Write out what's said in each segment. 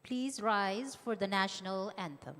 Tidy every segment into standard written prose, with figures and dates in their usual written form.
Please rise for the national anthem.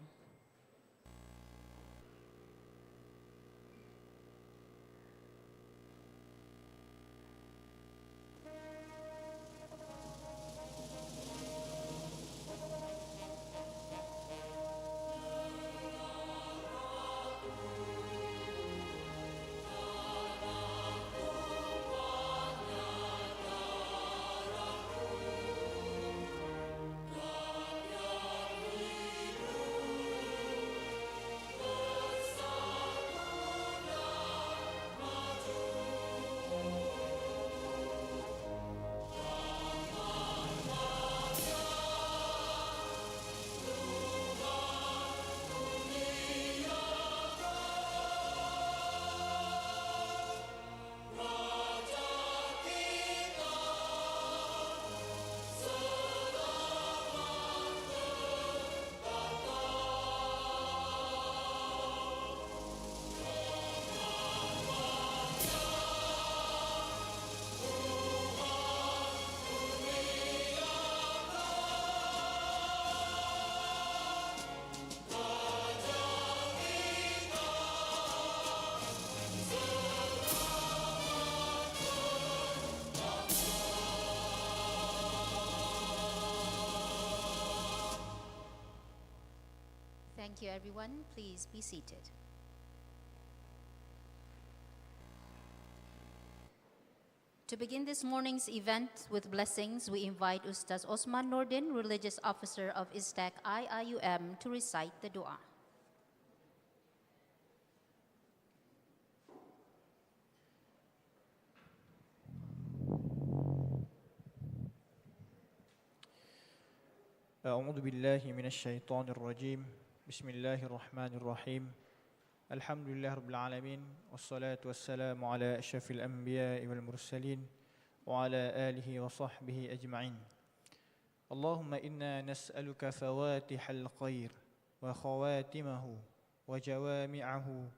Thank you, everyone. Please be seated. To begin this morning's event with blessings, we invite Ustaz Osman Nordin, Religious Officer of ISTAC IIUM, to recite the dua. أعوذ بالله من الشيطان الرجيم بسم الله الرحمن الرحيم الحمد لله رب العالمين والصلاة والسلام على أشرف الأنبياء والمرسلين وعلى آله وصحبه أجمعين اللهم إنا نسألك فواتح الخير وخواتمه وجوامعه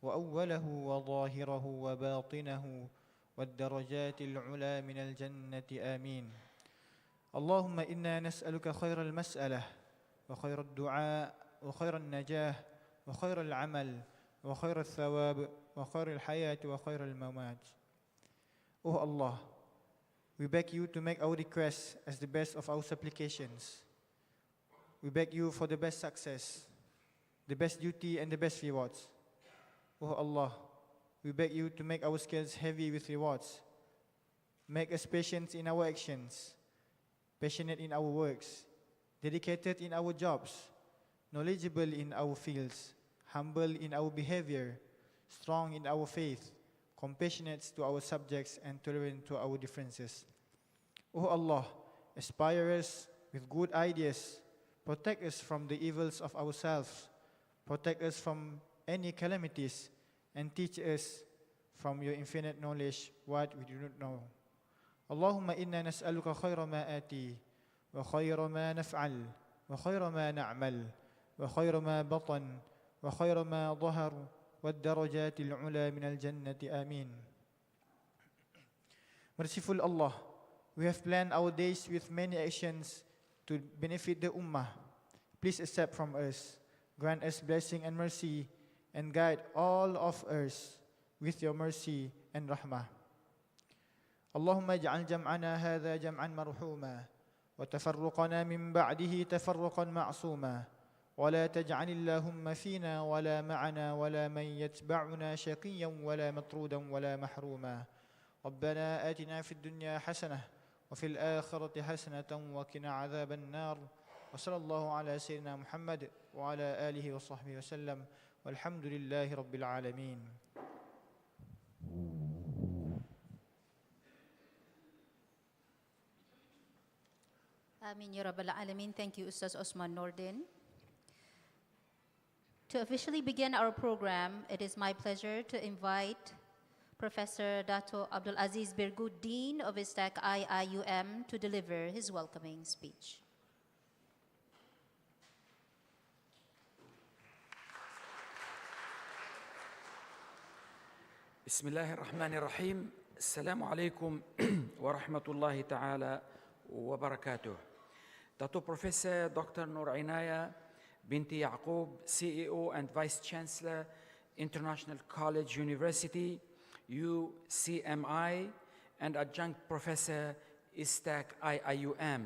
وأوله وظاهره وباطنه والدرجات العلى من الجنة آمين اللهم إنا نسألك خير المسألة وخير الدعاء وخير النجاح وخير العمل وخير الثواب وخير الحياة وخير الممات. Oh Allah, we beg you to make our requests as the best of our supplications. We beg you for the best success, the best duty and the best rewards. Oh Allah, we beg you to make our scales heavy with rewards. Make us patient in our actions, passionate in our works, dedicated in our jobs, knowledgeable in our fields, humble in our behavior, strong in our faith, compassionate to our subjects and tolerant to our differences. O Allah, inspire us with good ideas, protect us from the evils of ourselves, protect us from any calamities, and teach us from your infinite knowledge what we do not know. اللهم إنا نسألك خير ما آتي وخير ما نفعل وخير ما نعمل وخير ما بطن وخير ما ظهر والدرجات العلى من الجنة آمين. Merciful Allah, we have planned our days with many actions to benefit the Ummah. Please accept from us, grant us blessing and mercy, and guide all of us with your mercy and rahmah. اللهم اجعل جمعنا هذا جمعا مرحوما وتفرقنا من بعده تفرقا معصوما ولا تجعل اللهم فينا ولا معنا ولا من يتبعنا شقيا ولا مطرودا ولا محروما ربنا آتنا في الدنيا حسنة وفي الآخرة حسنة وقنا عذاب النار وصلى الله على سيدنا محمد وعلى آله وصحبه وسلم والحمد لله رب العالمين. Amin Ya Rabbal Alameen. Thank you, Ustaz Osman Nordin. To officially begin our program, it is my pleasure to invite Professor Dato Abdul Aziz Birgud, Dean of ISTAC IIUM, to deliver his welcoming speech. بسم الله الرحمن الرحيم. السلام عليكم ورحمة الله تعالى وبركاته. Dr. Professor Dr. Noor Inayah Binti Yaqub, CEO and Vice Chancellor, International College University, UCMI, and Adjunct Professor, ISTAC IIUM.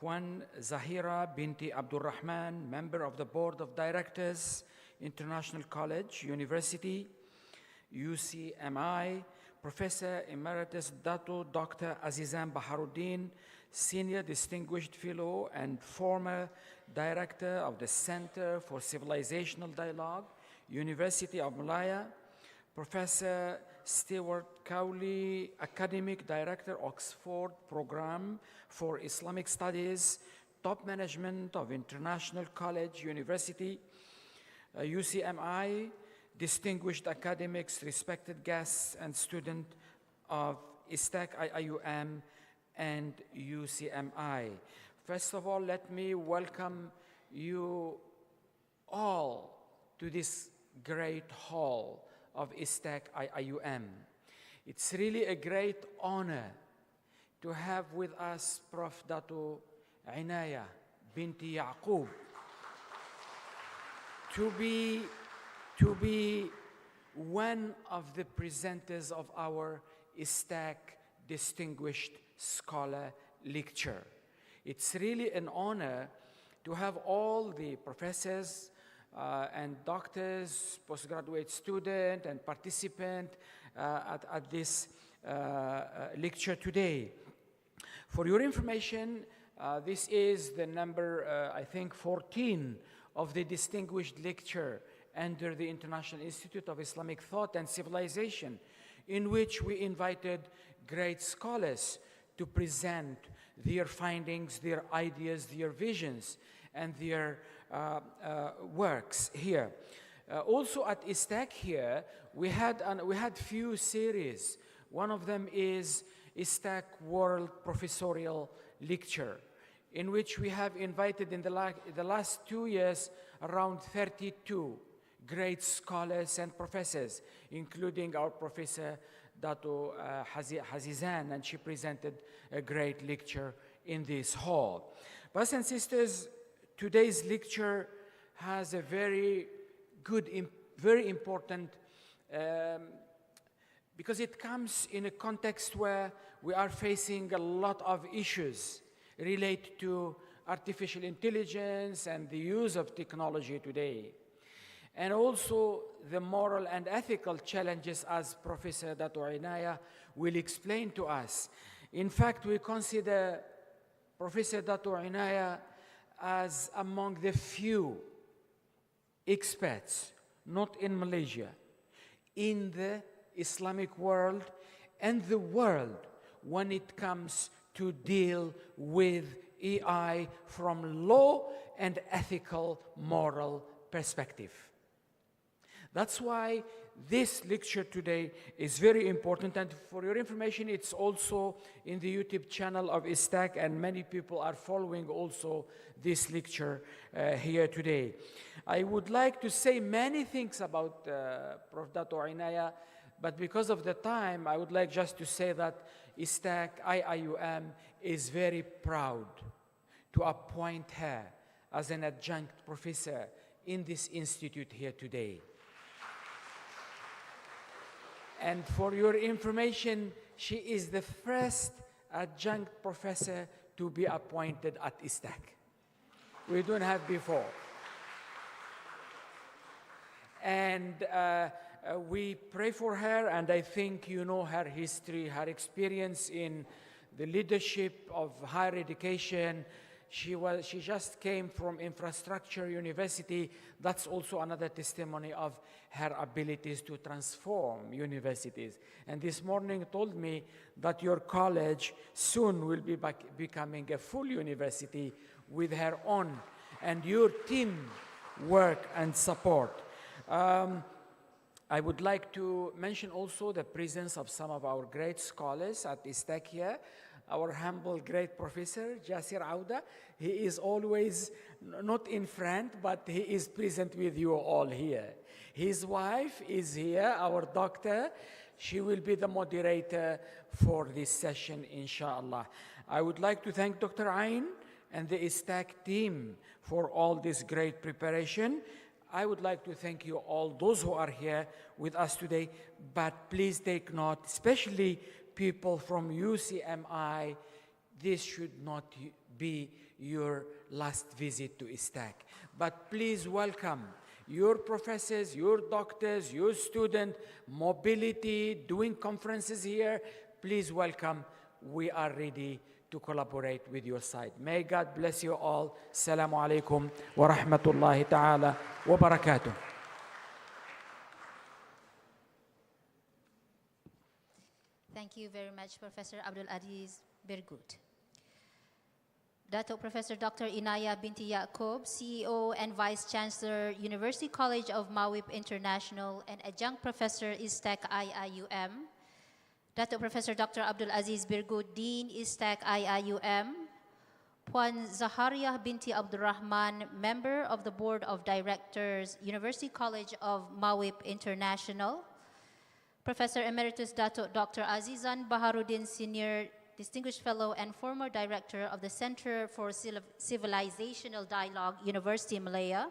Puan Zahira Binti Abdul Rahman, Member of the Board of Directors, International College University, UCMI, Professor Emeritus Dato Dr. Azizan Baharuddin, Senior Distinguished Fellow and former Director of the Center for Civilizational Dialogue, University of Malaya, Professor Stewart Cowley, Academic Director, Oxford Program for Islamic Studies, Top Management of International College University, UCMI, distinguished academics, respected guests, and students of ISTAC IIUM and UCMI. First of all, let me welcome you all to this great hall of ISTAC IIUM. It's really a great honor to have with us Prof. Dato Inayah Binti Yaqub to be one of the presenters of our ISTAC Distinguished Scholar Lecture. It's really an honor to have all the professors and doctors, postgraduate student and participant at this lecture today. For your information, this is the number, I think, 14 of the distinguished lecture under the International Institute of Islamic Thought and Civilization, in which we invited great scholars to present their findings, their ideas, their visions, and their works here. Also at ISTAC here, we had few series. One of them is ISTAC World Professorial Lecture, in which we have invited in the last 2 years around 32 great scholars and professors, including our Professor Dato Hazizan, and she presented a great lecture in this hall. Brothers and sisters, today's lecture has a very good, very important, because it comes in a context where we are facing a lot of issues related to artificial intelligence and the use of technology today, and also the moral and ethical challenges, as Professor Dato Inayah will explain to us. In fact, we consider Professor Dato Inayah as among the few experts, not in Malaysia, in the Islamic world and the world when it comes to deal with AI from law and ethical moral perspective. That's why this lecture today is very important, and for your information, it's also in the YouTube channel of ISTAC, and many people are following also this lecture here today. I would like to say many things about Prof. Dato Inayah, but because of the time, I would like just to say that ISTAC IIUM is very proud to appoint her as an adjunct professor in this institute here today. And for your information, she is the first adjunct professor to be appointed at ISTAC. We don't have before. And we pray for her, and I think you know her history, her experience in the leadership of higher education. She just came from Infrastructure University. That's also another testimony of her abilities to transform universities. And this morning told me that your college soon will be becoming a full university with her own and your team work and support. I would like to mention also the presence of some of our great scholars at ISTAC here. Our humble great professor, Jasir Auda. He is always not in front, but he is present with you all here. His wife is here, our doctor. She will be the moderator for this session, inshallah. I would like to thank Dr. Ain and the ISTAC team for all this great preparation. I would like to thank you all, those who are here with us today, but please take note, especially people from UCMI, this should not be your last visit to ISTAC. But please welcome your professors, your doctors, your students, mobility, doing conferences here. Please welcome. We are ready to collaborate with your side. May God bless you all. Assalamu alaikum wa rahmatullahi ta'ala wa barakatuh. Thank you very much, Professor Abdul Aziz Birgut. Dato Professor Dr. Inayah binti Yaqub, CEO and Vice Chancellor, University College of Mawib International and Adjunct Professor, ISTAC IIUM. Dato Professor Dr. Abdul Aziz Birgut, Dean, ISTAC IIUM. Puan Zaharia binti Abdurrahman, Member of the Board of Directors, University College of Mawib International. Professor Emeritus Dato Dr. Azizan Baharuddin, Senior Distinguished Fellow and former Director of the Center for Civilizational Dialogue, University Malaya.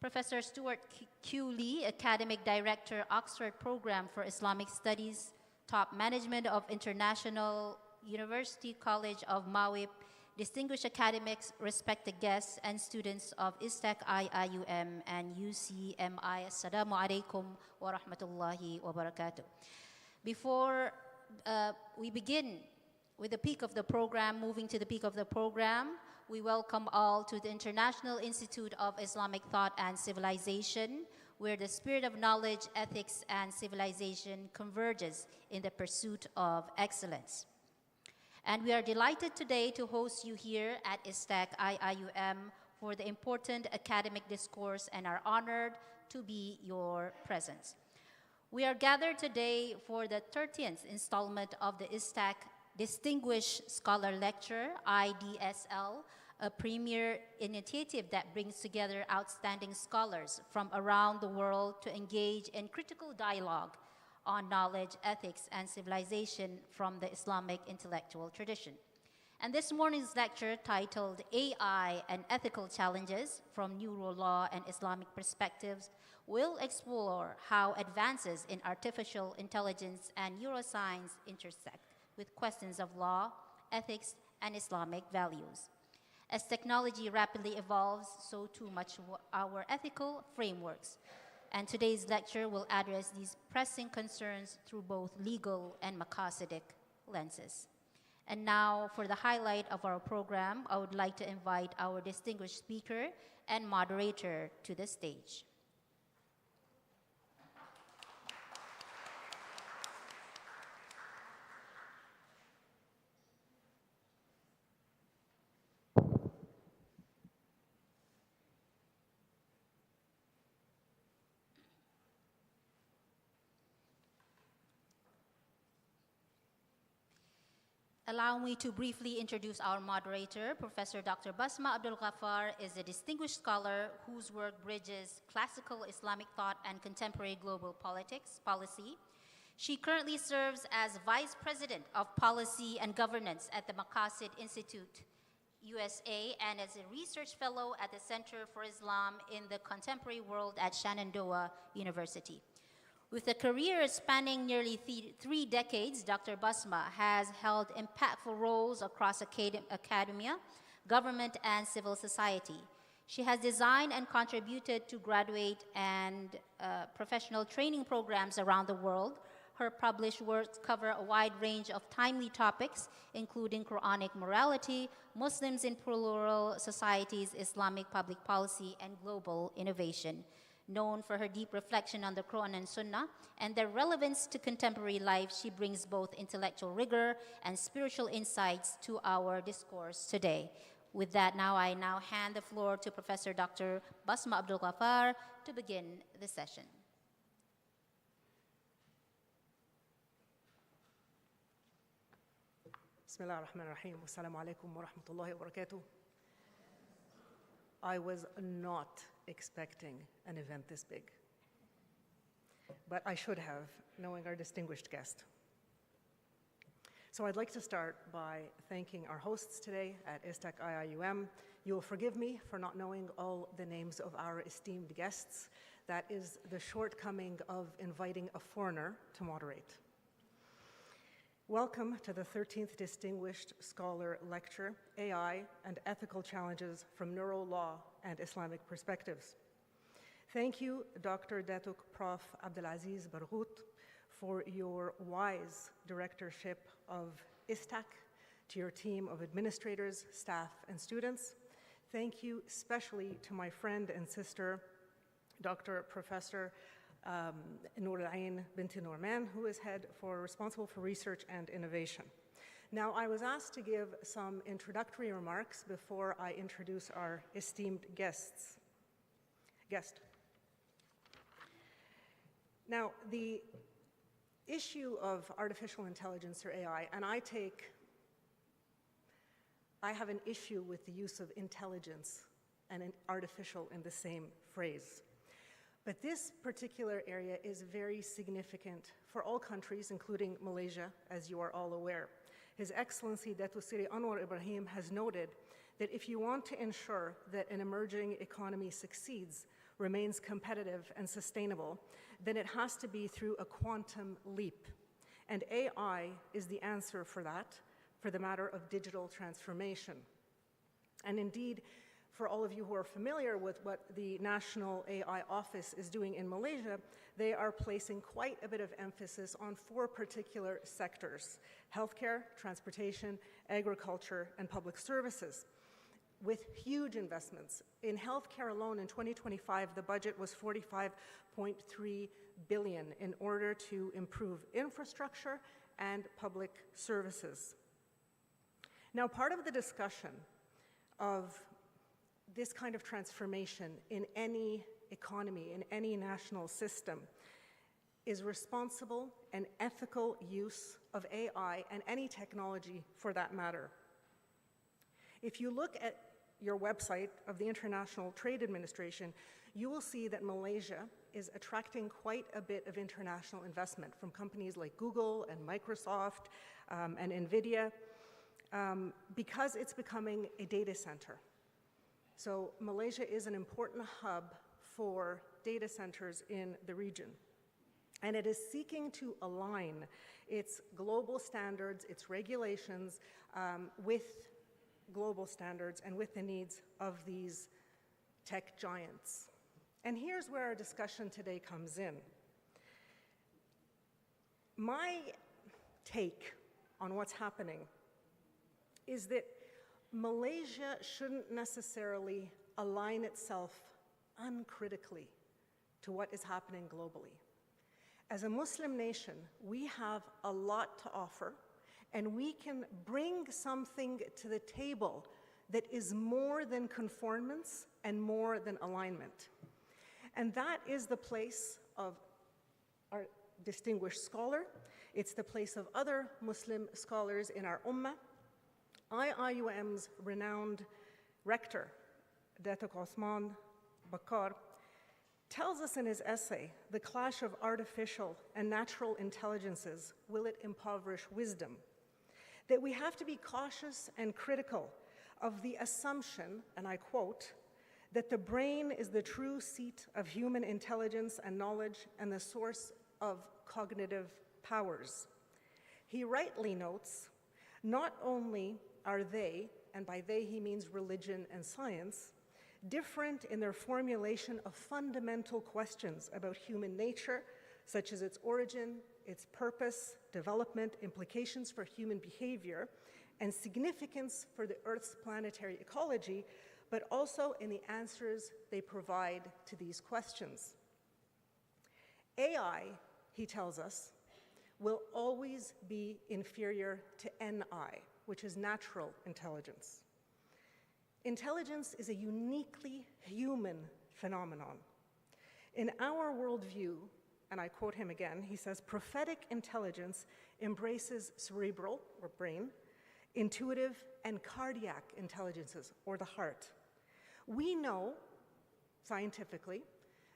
Professor Stuart Q. Lee, Academic Director, Oxford Program for Islamic Studies, Top Management of International, University College of Mawib, distinguished academics, respected guests, and students of ISTAC IIUM and UCMI. Assalamu alaikum wa rahmatullahi wa barakatuh. Before we begin with the peak of the program, moving to the peak of the program, we welcome all to the International Institute of Islamic Thought and Civilization, where the spirit of knowledge, ethics, and civilization converges in the pursuit of excellence. And we are delighted today to host you here at ISTAC IIUM for the important academic discourse and are honored to be your presence. We are gathered today for the 30th installment of the ISTAC Distinguished Scholar Lecture, IDSL, a premier initiative that brings together outstanding scholars from around the world to engage in critical dialogue on knowledge, ethics, and civilization from the Islamic intellectual tradition. And this morning's lecture, titled AI and Ethical Challenges from Neuro Law and Islamic Perspectives, will explore how advances in artificial intelligence and neuroscience intersect with questions of law, ethics, and Islamic values. As technology rapidly evolves, so too much our ethical frameworks. And today's lecture will address these pressing concerns through both legal and maqasidic lenses. And now, for the highlight of our program, I would like to invite our distinguished speaker and moderator to the stage. Allow me to briefly introduce our moderator. Professor Dr. Basma Abdul Ghaffar is a distinguished scholar whose work bridges classical Islamic thought and contemporary global policy. She currently serves as Vice President of Policy and Governance at the Maqasid Institute, USA, and as a research fellow at the Center for Islam in the Contemporary World at Shenandoah University. With a career spanning nearly three decades, Dr. Basma has held impactful roles across academia, government, and civil society. She has designed and contributed to graduate and professional training programs around the world. Her published works cover a wide range of timely topics, including Quranic morality, Muslims in plural societies, Islamic public policy, and global innovation. Known for her deep reflection on the Quran and Sunnah and their relevance to contemporary life, she brings both intellectual rigor and spiritual insights to our discourse today. With that, I now hand the floor to Professor Dr. Basma Abdul Ghaffar to begin the session. Bismillah ar-Rahman ar-Rahim. Assalamu alaikum wa rahmatullahi wa barakatuh. I was not expecting an event this big, but I should have, knowing our distinguished guest. So I'd like to start by thanking our hosts today at ISTAC IIUM. You will forgive me for not knowing all the names of our esteemed guests. That is the shortcoming of inviting a foreigner to moderate. Welcome to the 13th Distinguished Scholar Lecture, AI and Ethical Challenges from Neuro Law and Islamic Perspectives. Thank you, Dr. Datuk Prof. Abdulaziz Barghouth, for your wise directorship of ISTAC, to your team of administrators, staff, and students. Thank you especially to my friend and sister, Dr. Professor Noor Ain Binti Norman, who is responsible for research and innovation. Now, I was asked to give some introductory remarks before I introduce our esteemed guest. Now, the issue of artificial intelligence or AI, and I have an issue with the use of intelligence and artificial in the same phrase. But this particular area is very significant for all countries, including Malaysia, as you are all aware. His Excellency Datuk Seri Anwar Ibrahim has noted that if you want to ensure that an emerging economy succeeds, remains competitive and sustainable, then it has to be through a quantum leap. And AI is the answer for that, for the matter of digital transformation. And indeed, for all of you who are familiar with what the National AI Office is doing in Malaysia, they are placing quite a bit of emphasis on 4 particular sectors: healthcare, transportation, agriculture, and public services, with huge investments. In healthcare alone, in 2025, the budget was 45.3 billion in order to improve infrastructure and public services. Now, part of the discussion of this kind of transformation in any economy, in any national system, is responsible and ethical use of AI and any technology for that matter. If you look at your website of the International Trade Administration, you will see that Malaysia is attracting quite a bit of international investment from companies like Google and Microsoft and NVIDIA because it's becoming a data center. So Malaysia is an important hub for data centers in the region. And it is seeking to align its global standards, its regulations with global standards and with the needs of these tech giants. And here's where our discussion today comes in. My take on what's happening is that Malaysia shouldn't necessarily align itself uncritically to what is happening globally. As a Muslim nation, we have a lot to offer, and we can bring something to the table that is more than conformance and more than alignment. And that is the place of our distinguished scholar. It's the place of other Muslim scholars in our ummah. IIUM's renowned rector, Datuk Osman Bakar, tells us in his essay, "The clash of artificial and natural intelligences, will it impoverish wisdom?" that we have to be cautious and critical of the assumption, and I quote, that the brain is the true seat of human intelligence and knowledge and the source of cognitive powers. He rightly notes, not only are they, and by they he means religion and science, different in their formulation of fundamental questions about human nature, such as its origin, its purpose, development, implications for human behavior, and significance for the Earth's planetary ecology, but also in the answers they provide to these questions. AI, he tells us, will always be inferior to NI, which is natural intelligence. Intelligence is a uniquely human phenomenon. In our worldview, and I quote him again, he says, prophetic intelligence embraces cerebral, or brain, intuitive, and cardiac intelligences, or the heart. We know, scientifically,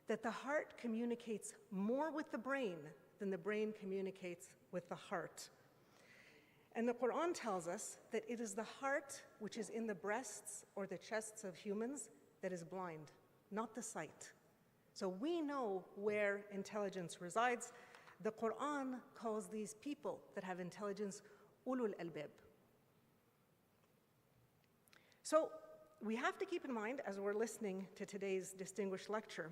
that the heart communicates more with the brain than the brain communicates with the heart. And the Quran tells us that it is the heart which is in the breasts or the chests of humans that is blind, not the sight. So we know where intelligence resides. The Quran calls these people that have intelligence ulul albab. So we have to keep in mind, as we're listening to today's distinguished lecture,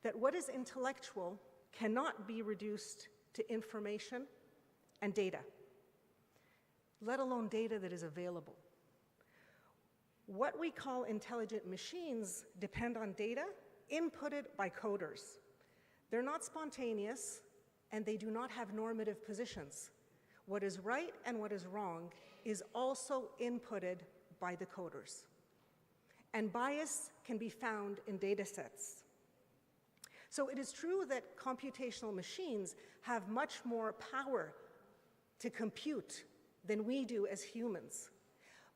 that what is intellectual cannot be reduced to information and data, let alone data that is available. What we call intelligent machines depend on data inputted by coders. They're not spontaneous, and they do not have normative positions. What is right and what is wrong is also inputted by the coders. And bias can be found in data sets. So it is true that computational machines have much more power to compute than we do as humans.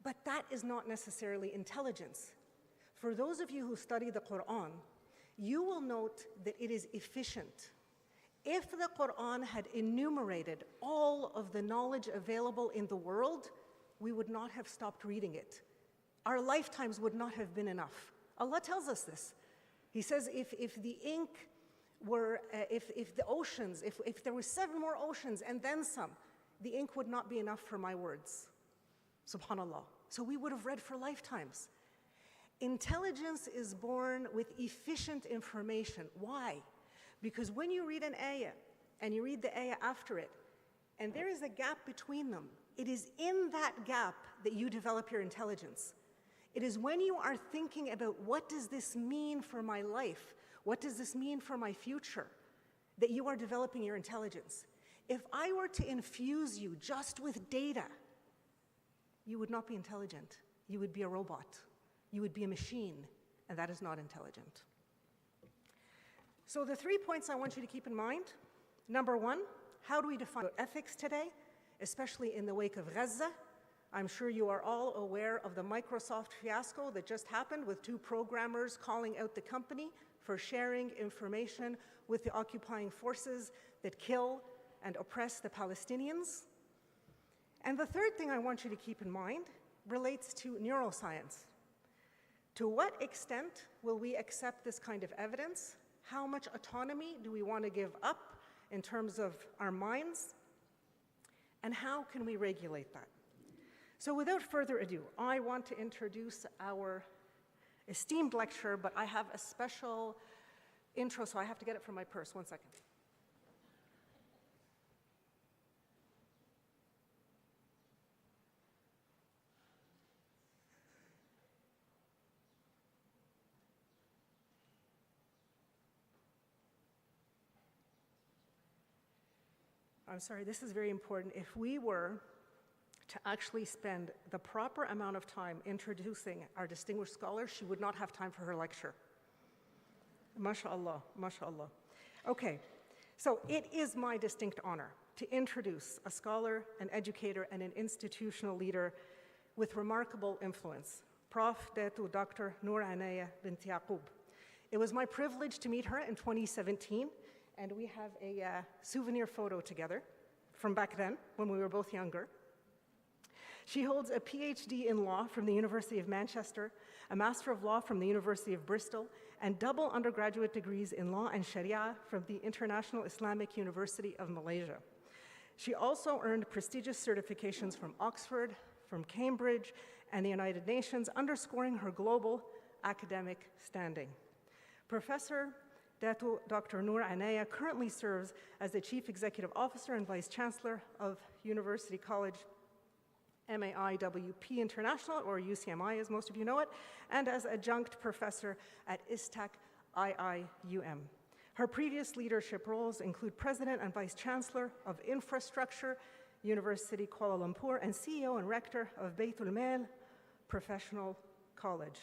But that is not necessarily intelligence. For those of you who study the Quran, you will note that it is efficient. If the Quran had enumerated all of the knowledge available in the world, we would not have stopped reading it. Our lifetimes would not have been enough. Allah tells us this. He says if the ink were, if the oceans, if there were 7 more oceans and then some, the ink would not be enough for my words. Subhanallah. So we would have read for lifetimes. Intelligence is born with efficient information. Why? Because when you read an ayah and you read the ayah after it, and there is a gap between them, it is in that gap that you develop your intelligence. It is when you are thinking about what does this mean for my life, what does this mean for my future, that you are developing your intelligence. If I were to infuse you just with data, you would not be intelligent. You would be a robot. You would be a machine, and that is not intelligent. So the 3 points I want you to keep in mind. Number 1, how do we define ethics today, especially in the wake of Gaza? I'm sure you are all aware of the Microsoft fiasco that just happened with 2 programmers calling out the company for sharing information with the occupying forces that kill and oppress the Palestinians. And the third thing I want you to keep in mind relates to neuroscience. To what extent will we accept this kind of evidence? How much autonomy do we want to give up in terms of our minds? And how can we regulate that? So without further ado, I want to introduce our esteemed lecturer, but I have a special intro, so I have to get it from my purse. 1 second. I'm sorry, this is very important. If we were to actually spend the proper amount of time introducing our distinguished scholar, she would not have time for her lecture. MashaAllah, MashaAllah. Okay, so it is my distinct honor to introduce a scholar, an educator, and an institutional leader with remarkable influence, Prof. Dr. Inayah bint Yaqub. It was my privilege to meet her in 2017, and we have a souvenir photo together from back then when we were both younger. She holds a PhD in law from the University of Manchester, a Master of Law from the University of Bristol, and double undergraduate degrees in law and Sharia from the International Islamic University of Malaysia. She also earned prestigious certifications from Oxford, from Cambridge, and the United Nations, underscoring her global academic standing. Professor Dr. Inayah currently serves as the Chief Executive Officer and Vice Chancellor of University College MAIWP International, or UCMI as most of you know it, and as Adjunct Professor at ISTAC IIUM. Her previous leadership roles include President and Vice Chancellor of Infrastructure, University Kuala Lumpur, and CEO and Rector of Baitul Mal Professional College.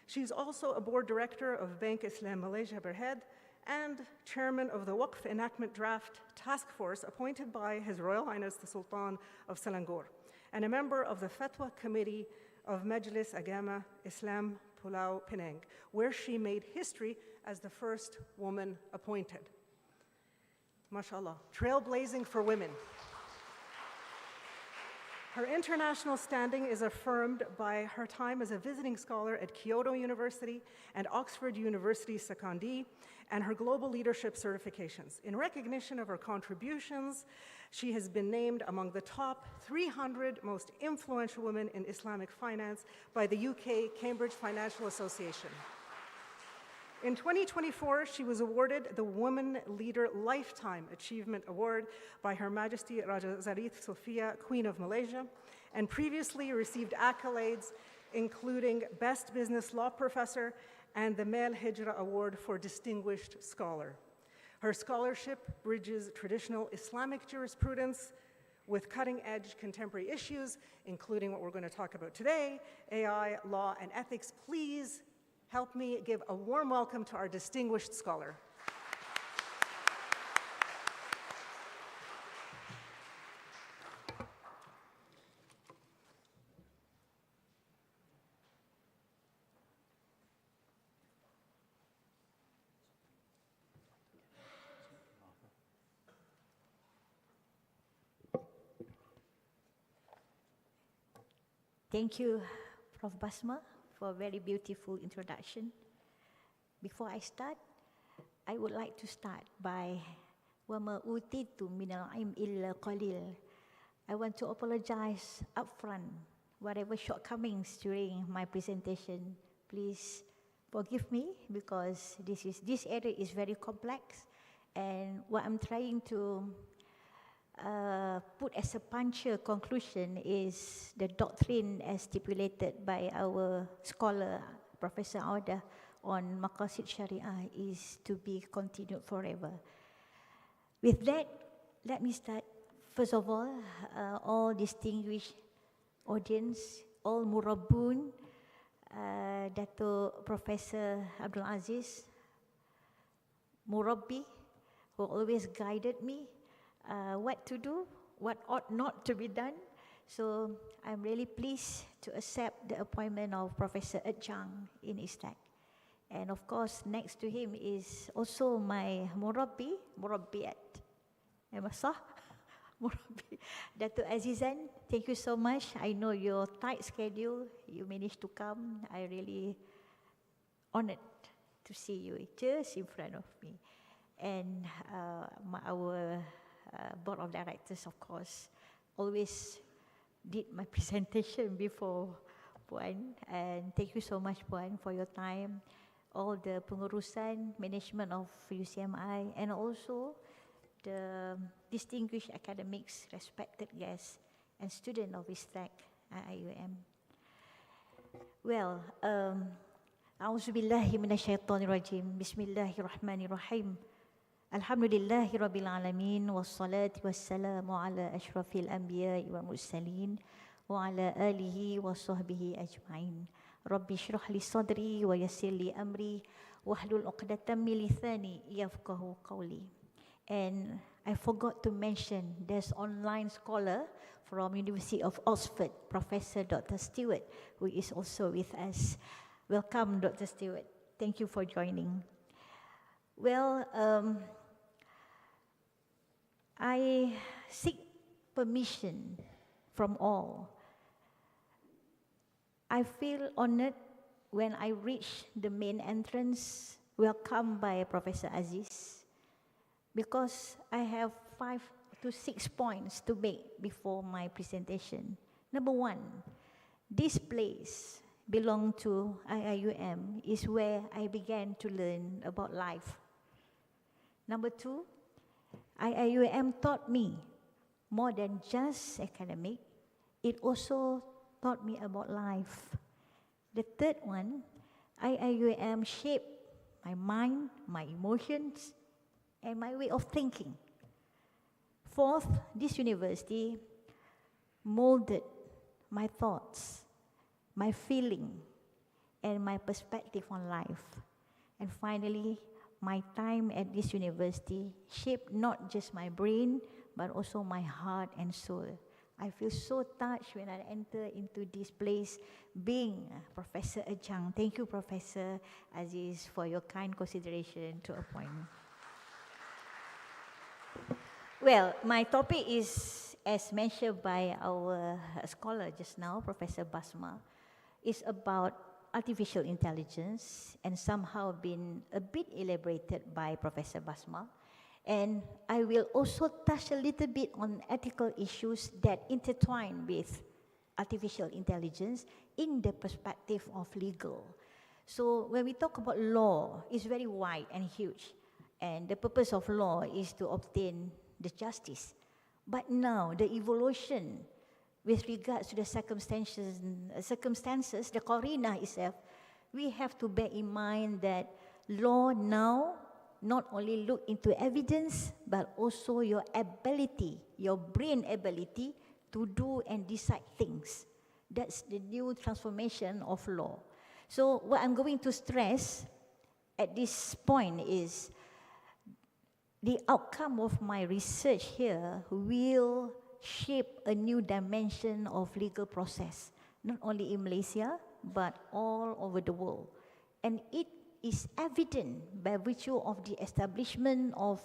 She's also a board director of Bank Islam Malaysia Berhad and chairman of the Waqf Enactment Draft Task Force appointed by His Royal Highness the Sultan of Selangor, and a member of the Fatwa Committee of Majlis Agama Islam Pulau Pinang, where she made history as the first woman appointed. MashaAllah, trailblazing for women. Her international standing is affirmed by her time as a visiting scholar at Kyoto University and Oxford University Secondie, and her global leadership certifications. In recognition of her contributions, she has been named among the top 300 most influential women in Islamic finance by the UK Cambridge Financial Association. In 2024, she was awarded the Woman Leader Lifetime Achievement Award by Her Majesty Raja Zarith Sophia, Queen of Malaysia, and previously received accolades including Best Business Law Professor and the Mel Hijra Award for Distinguished Scholar. Her scholarship bridges traditional Islamic jurisprudence with cutting-edge contemporary issues, including what we're going to talk about today, AI, law, and ethics. Please help me give a warm welcome to our distinguished scholar. Thank you, Prof. Basma, for a very beautiful introduction. Before I start, I would like to start by وَمَا أُوتِيتُ مِنَ الْعِلْمِ إِلَّا قَلِيلٌ. I want to apologize upfront whatever shortcomings during my presentation. Please forgive me because this area is very complex, and what I'm trying to put as a punctual conclusion is the doctrine as stipulated by our scholar, Professor Auda, on Maqasid Sharia is to be continued forever. With that, let me start. First of all distinguished audience, all Murabbun, Dato Professor Abdul Aziz, Murabbi, who always guided me what to do, what ought not to be done. So I'm really pleased to accept the appointment of Professor Chang in ISTAC. And of course, next to him is also my Murabbiat. Am I sah? Murabbi. Dato Azizan, thank you so much. I know your tight schedule, you managed to come. I really honored to see you just in front of me. And our board of directors, of course, always did my presentation before Puan. And thank you so much, Puan, for your time. All the pengurusan, management of UCMI, and also the distinguished academics, respected guests, and students of ISTAC IUM. Well, A'udzubillahi minasyaitonirrajim. Bismillahirrahmanirrahim. Alhamdulillahi Rabbil Alamin, wassalatu wassalamu ala ashrafil anbiya'i wa mursalin, wa ala alihi wa sahbihi ajma'in. Rabbi shrah li sadri wa yassir li amri, wahlul uqdatam min lisani yafqahu qawli. And I forgot to mention, there's online scholar from University of Oxford, Professor Dr. Stewart, who is also with us. Welcome, Dr. Stewart. Thank you for joining. Well, I seek permission from all. I feel honored when I reach the main entrance, welcomed by Professor Aziz, because I have 5 to 6 points to make before my presentation. Number one, this place belongs to IIUM, is where I began to learn about life. Number two, IIUM taught me more than just academic, it also taught me about life. The third one, IIUM shaped my mind, my emotions, and my way of thinking. Fourth, this university molded my thoughts, my feeling, and my perspective on life. And finally, my time at this university shaped not just my brain, but also my heart and soul. I feel so touched when I enter into this place being Professor Chang. Thank you, Professor Aziz, for your kind consideration to appoint me. Well, my topic is as mentioned by our scholar just now, Professor Basma, is about artificial intelligence and somehow been a bit elaborated by Professor Basma. And I will also touch a little bit on ethical issues that intertwine with artificial intelligence in the perspective of legal. So when we talk about law, it's very wide and huge. And the purpose of law is to obtain the justice. But now the evolution with regards to the circumstances, the qarina itself, we have to bear in mind that law now not only look into evidence, but also your ability, your brain ability to do and decide things. That's the new transformation of law. So what I'm going to stress at this point is the outcome of my research here will shape a new dimension of legal process, not only in Malaysia, but all over the world. And it is evident by virtue of the establishment of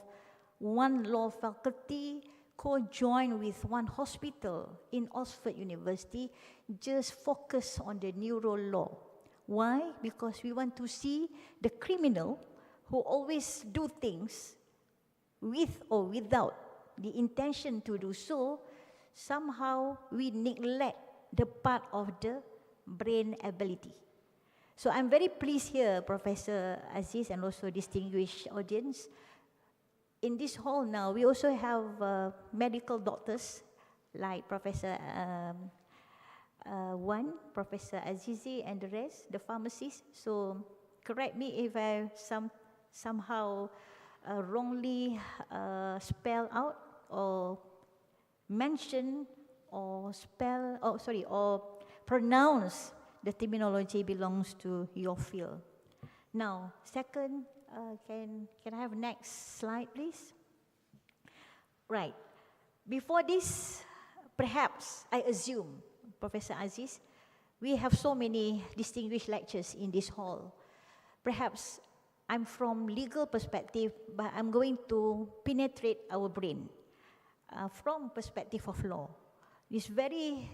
one law faculty co-joined with one hospital in Oxford University, just focus on the neuro law. Why? Because we want to see the criminal who always do things with or without the intention to do so, somehow we neglect the part of the brain ability. So I'm very pleased here, Professor Aziz, and also distinguished audience. In this hall now, we also have medical doctors like Professor Professor Azizi, and the rest, the pharmacists. So correct me if I somehow wrongly spell out or mention or or pronounce the terminology belongs to your field. Now, second, can I have next slide, please? Right. Before this, perhaps I assume, Professor Aziz, we have so many distinguished lectures in this hall. Perhaps I'm from legal perspective, but I'm going to penetrate our brain from perspective of law. It's very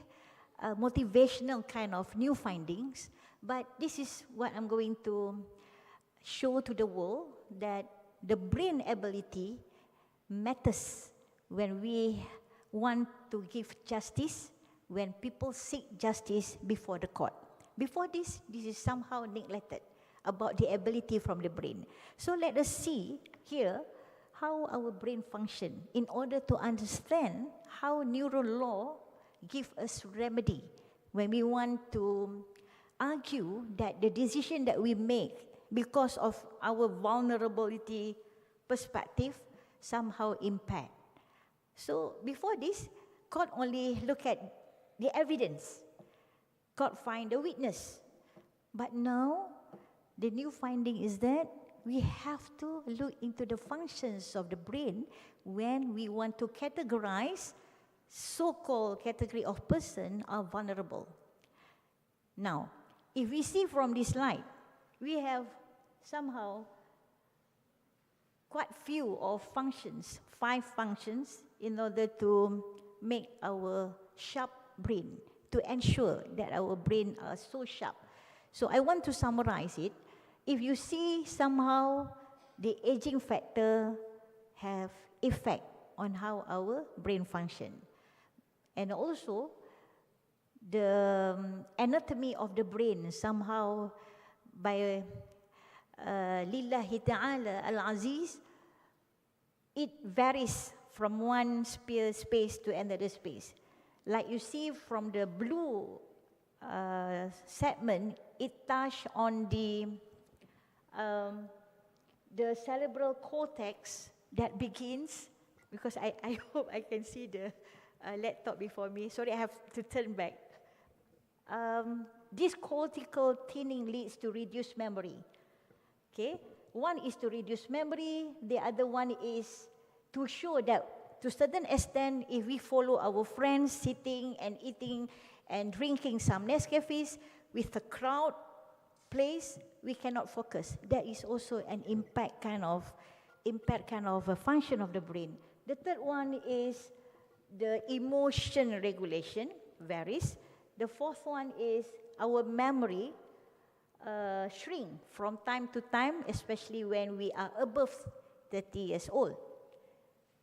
motivational kind of new findings, but this is what I'm going to show to the world, that the brain ability matters when we want to give justice, when people seek justice before the court. Before this is somehow neglected about the ability from the brain. So let us see here how our brain function in order to understand how neural law give us remedy when we want to argue that the decision that we make because of our vulnerability perspective somehow impact. So before this, court only look at the evidence. Court find the witness. But now, the new finding is that we have to look into the functions of the brain when we want to categorize so-called category of person are vulnerable. Now, if we see from this slide, we have somehow quite few of functions, 5 functions, in order to make our sharp brain, to ensure that our brain are so sharp. So I want to summarize it. If you see somehow the aging factor have effect on how our brain function. And also the anatomy of the brain somehow by Lillahi Ta'ala Al-Aziz, it varies from one space to another space. Like you see from the blue segment, it touched on the cerebral cortex that begins, because I hope I can see the laptop before me. Sorry, I have to turn back. This cortical thinning leads to reduced memory. Okay, one is to reduce memory, the other one is to show that to a certain extent, if we follow our friends sitting and eating and drinking some Nescafes with a crowd place, we cannot focus. That is also an impact kind of a function of the brain. The third one is the emotion regulation varies. The fourth one is our memory shrink from time to time, especially when we are above 30 years old.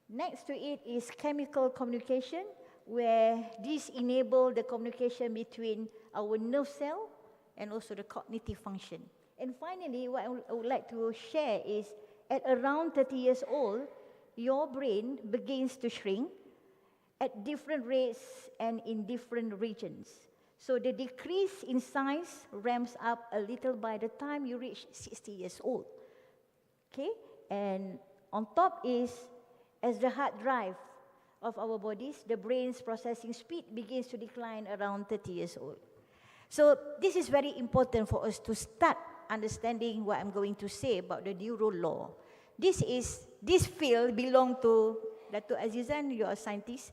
Next to it is chemical communication, where this enable the communication between our nerve cell and also the cognitive function. And finally, what I would like to share is at around 30 years old, your brain begins to shrink at different rates and in different regions. So the decrease in size ramps up a little by the time you reach 60 years old. Okay? And on top is, as the hard drive of our bodies, the brain's processing speed begins to decline around 30 years old. So this is very important for us to start understanding what I'm going to say about the neuro law. This field belong to Dato' Azizan, you're a scientist.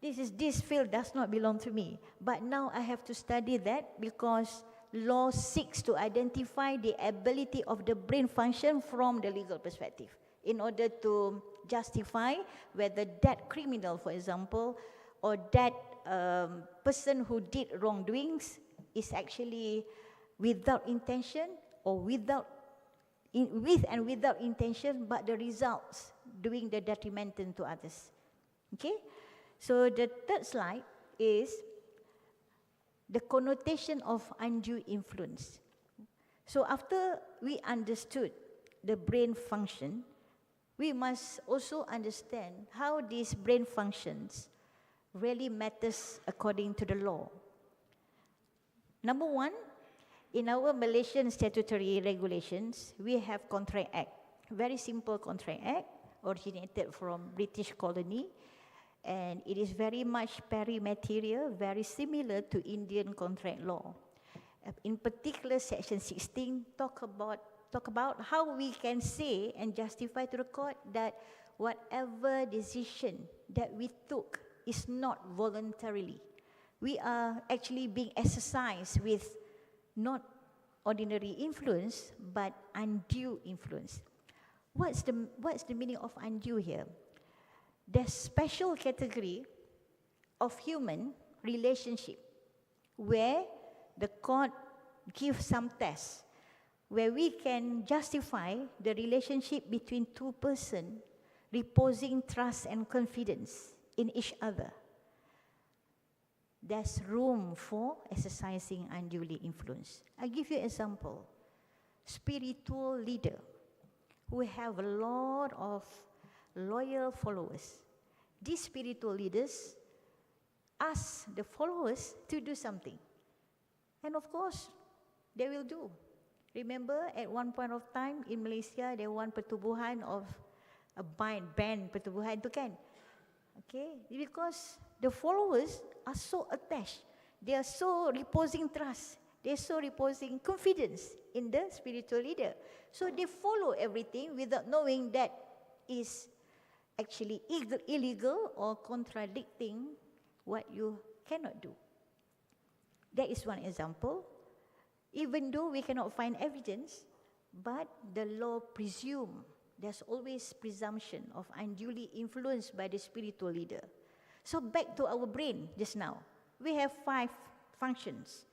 This field does not belong to me. But now I have to study that because law seeks to identify the ability of the brain function from the legal perspective in order to justify whether that criminal, for example, or that person who did wrongdoings is actually without intention or with and without intention, but the results doing the detrimental to others. Okay? So the third slide is the connotation of undue influence. So after we understood the brain function, we must also understand how these brain functions really matters according to the law. Number one, in our Malaysian statutory regulations, we have Contract Act. Very simple Contract Act, originated from British colony, and it is very much peri-material, very similar to Indian contract law. In particular, Section 16 talk about how we can say and justify to the court that whatever decision that we took is not voluntarily. We are actually being exercised with not ordinary influence, but undue influence. What's the meaning of undue here? There's special category of human relationship where the court gives some tests where we can justify the relationship between two persons reposing trust and confidence in each other. There's room for exercising unduly influence. I'll give you an example. Spiritual leader who have a lot of loyal followers. These spiritual leaders ask the followers to do something. And of course, they will do. Remember, at one point of time in Malaysia, there was one pertubuhan of a band pertubuhan itu kan. Okay, because the followers are so attached. They are so reposing trust. They are so reposing confidence in the spiritual leader. So they follow everything without knowing that is actually illegal or contradicting what you cannot do. That is one example. Even though we cannot find evidence, but the law presumes there's always presumption of unduly influenced by the spiritual leader. So back to our brain just now. We have 5 functions.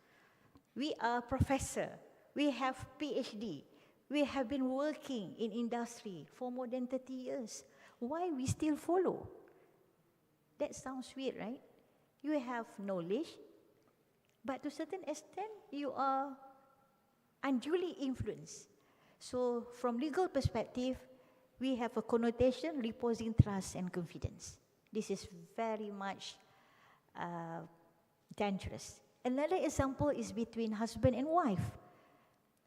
We are professor. We have PhD. We have been working in industry for more than 30 years. Why we still follow? That sounds weird, right? You have knowledge, but to a certain extent, you are unduly influenced. So from legal perspective, we have a connotation reposing trust and confidence. This is very much dangerous. Another example is between husband and wife.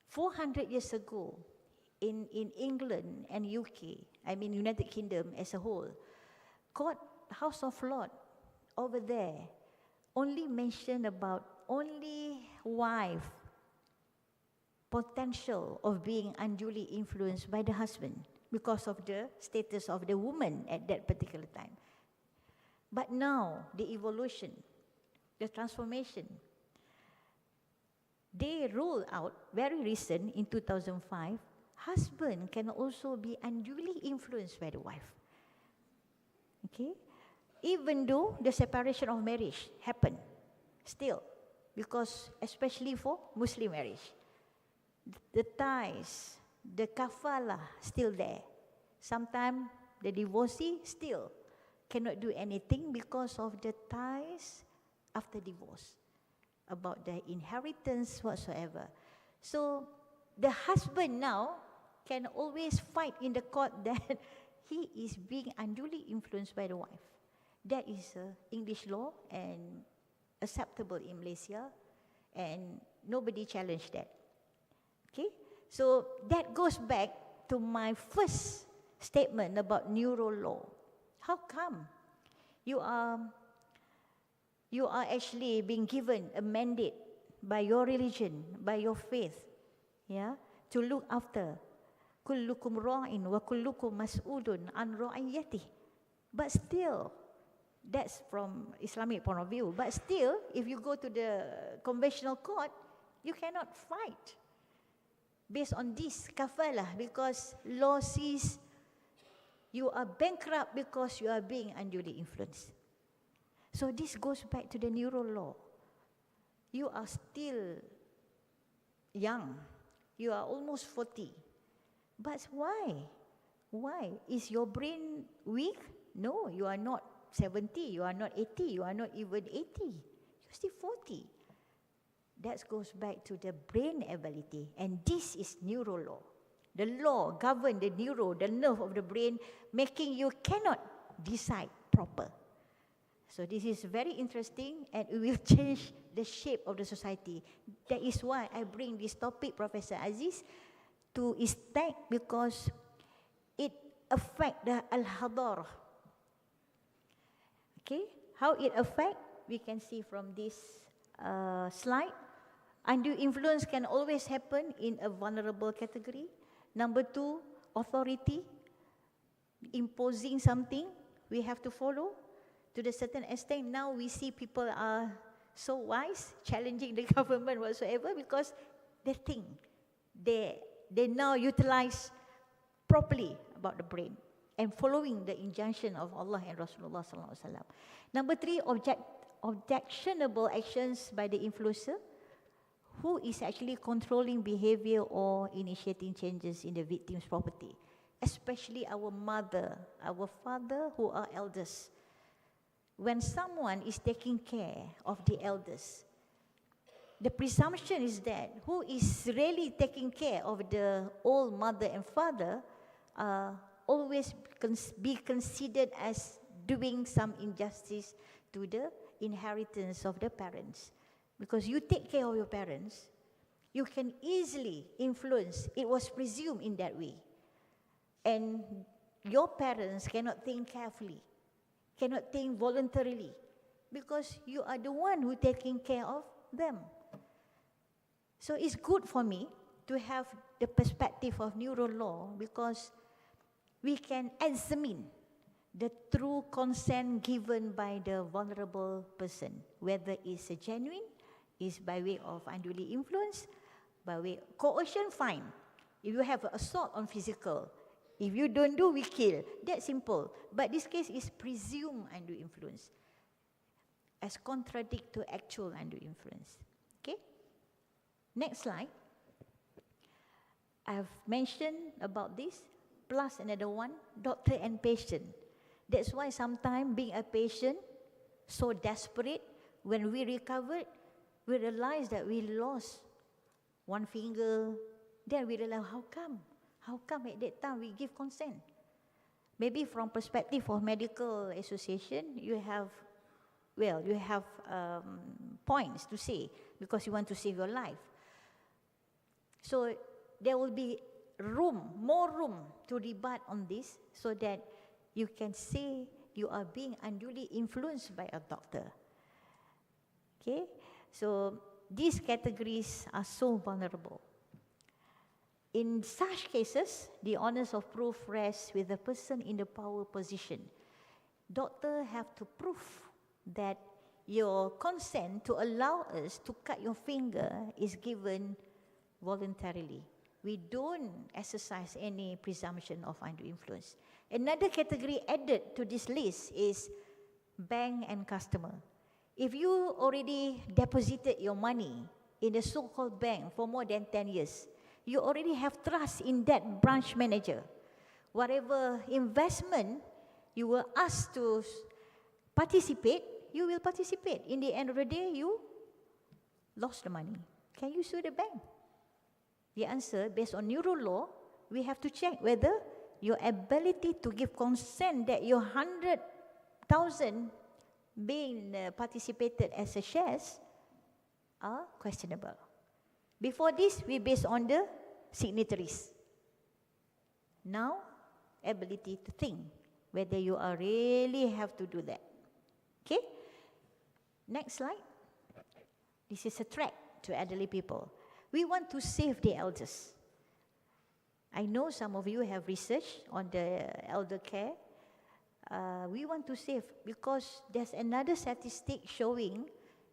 400 years ago, in England and UK, I mean United Kingdom as a whole, court, House of Lords over there only mentioned about only wife potential of being unduly influenced by the husband because of the status of the woman at that particular time. But now, the evolution, the transformation, they rule out, very recent, in 2005, husband can also be unduly influenced by the wife. Okay? even though the separation of marriage happened, still, because especially for Muslim marriage, the ties, the kafala still there. Sometimes the divorcee still cannot do anything because of the ties after divorce, about the inheritance whatsoever. So the husband now can always fight in the court that he is being unduly influenced by the wife. That is English law and acceptable in Malaysia, and nobody challenged that. Okay, so that goes back to my first statement about neuro law. How come you are actually being given a mandate by your religion, by your faith, yeah, to look after? Kullukum ra'in wa kullukum mas'udun an ra'iyati. But still, that's from Islamic point of view. But still, if you go to the conventional court, you cannot fight based on this kafalah, because law says you are bankrupt because you are being unduly influenced. So this goes back to the neuro law. You are still young. You are almost 40. But why? Why? Is your brain weak? No, you are not 70, you are not 80, you are not even 80. You're still 40. That goes back to the brain ability. And this is neuro law. The law governs the neuro, the nerve of the brain, making you cannot decide proper. So this is very interesting, and it will change the shape of the society. That is why I bring this topic, Professor Aziz, to ISTAC, because it affects the al-hadar. Okay, how it affects, we can see from this slide. Undue influence can always happen in a vulnerable category. Number 2, authority, imposing something we have to follow to the certain extent. Now we see people are so wise, challenging the government whatsoever, because they think they now utilize properly about the brain and following the injunction of Allah and Rasulullah sallallahu alaihi wasallam. Number 3, objectionable actions by the influencer, who is actually controlling behavior or initiating changes in the victim's property, especially our mother, our father, who are elders. When someone is taking care of the elders, the presumption is that who is really taking care of the old mother and father always be considered as doing some injustice to the inheritance of the parents. Because you take care of your parents, you can easily influence. It was presumed in that way. And your parents cannot think carefully, cannot think voluntarily, because you are the one who taking care of them. So it's good for me to have the perspective of neuro law, because we can examine the true consent given by the vulnerable person, whether it's a genuine, is by way of unduly influence, by way of coercion, fine. If you have assault on physical, if you don't do, we kill. That's simple. But this case is presumed undue influence, as contradict to actual undue influence. Okay? Next slide. I have mentioned about this, plus another one, doctor and patient. That's why sometimes being a patient, so desperate, when we recovered, we realize that we lost one finger. Then we realize, how come? How come at that time we give consent? Maybe from perspective of medical association, you have points to say, because you want to save your life. So there will be more room to rebut on this, so that you can say you are being unduly influenced by a doctor. Okay? So these categories are so vulnerable. In such cases, the onus of proof rests with the person in the power position. Doctor have to prove that your consent to allow us to cut your finger is given voluntarily. We don't exercise any presumption of undue influence. Another category added to this list is bank and customer. If you already deposited your money in the so-called bank for more than 10 years, you already have trust in that branch manager. Whatever investment you were asked to participate, you will participate. In the end of the day, you lost the money. Can you sue the bank? The answer, based on neuro law, we have to check whether your ability to give consent that your 100,000 being participated as a shares are questionable. Before this, we based on the signatories. Now, ability to think whether you are really have to do that. Okay? Next slide. This is a threat to elderly people. We want to save the elders. I know some of you have researched on the elder care. We want to save because there's another statistic showing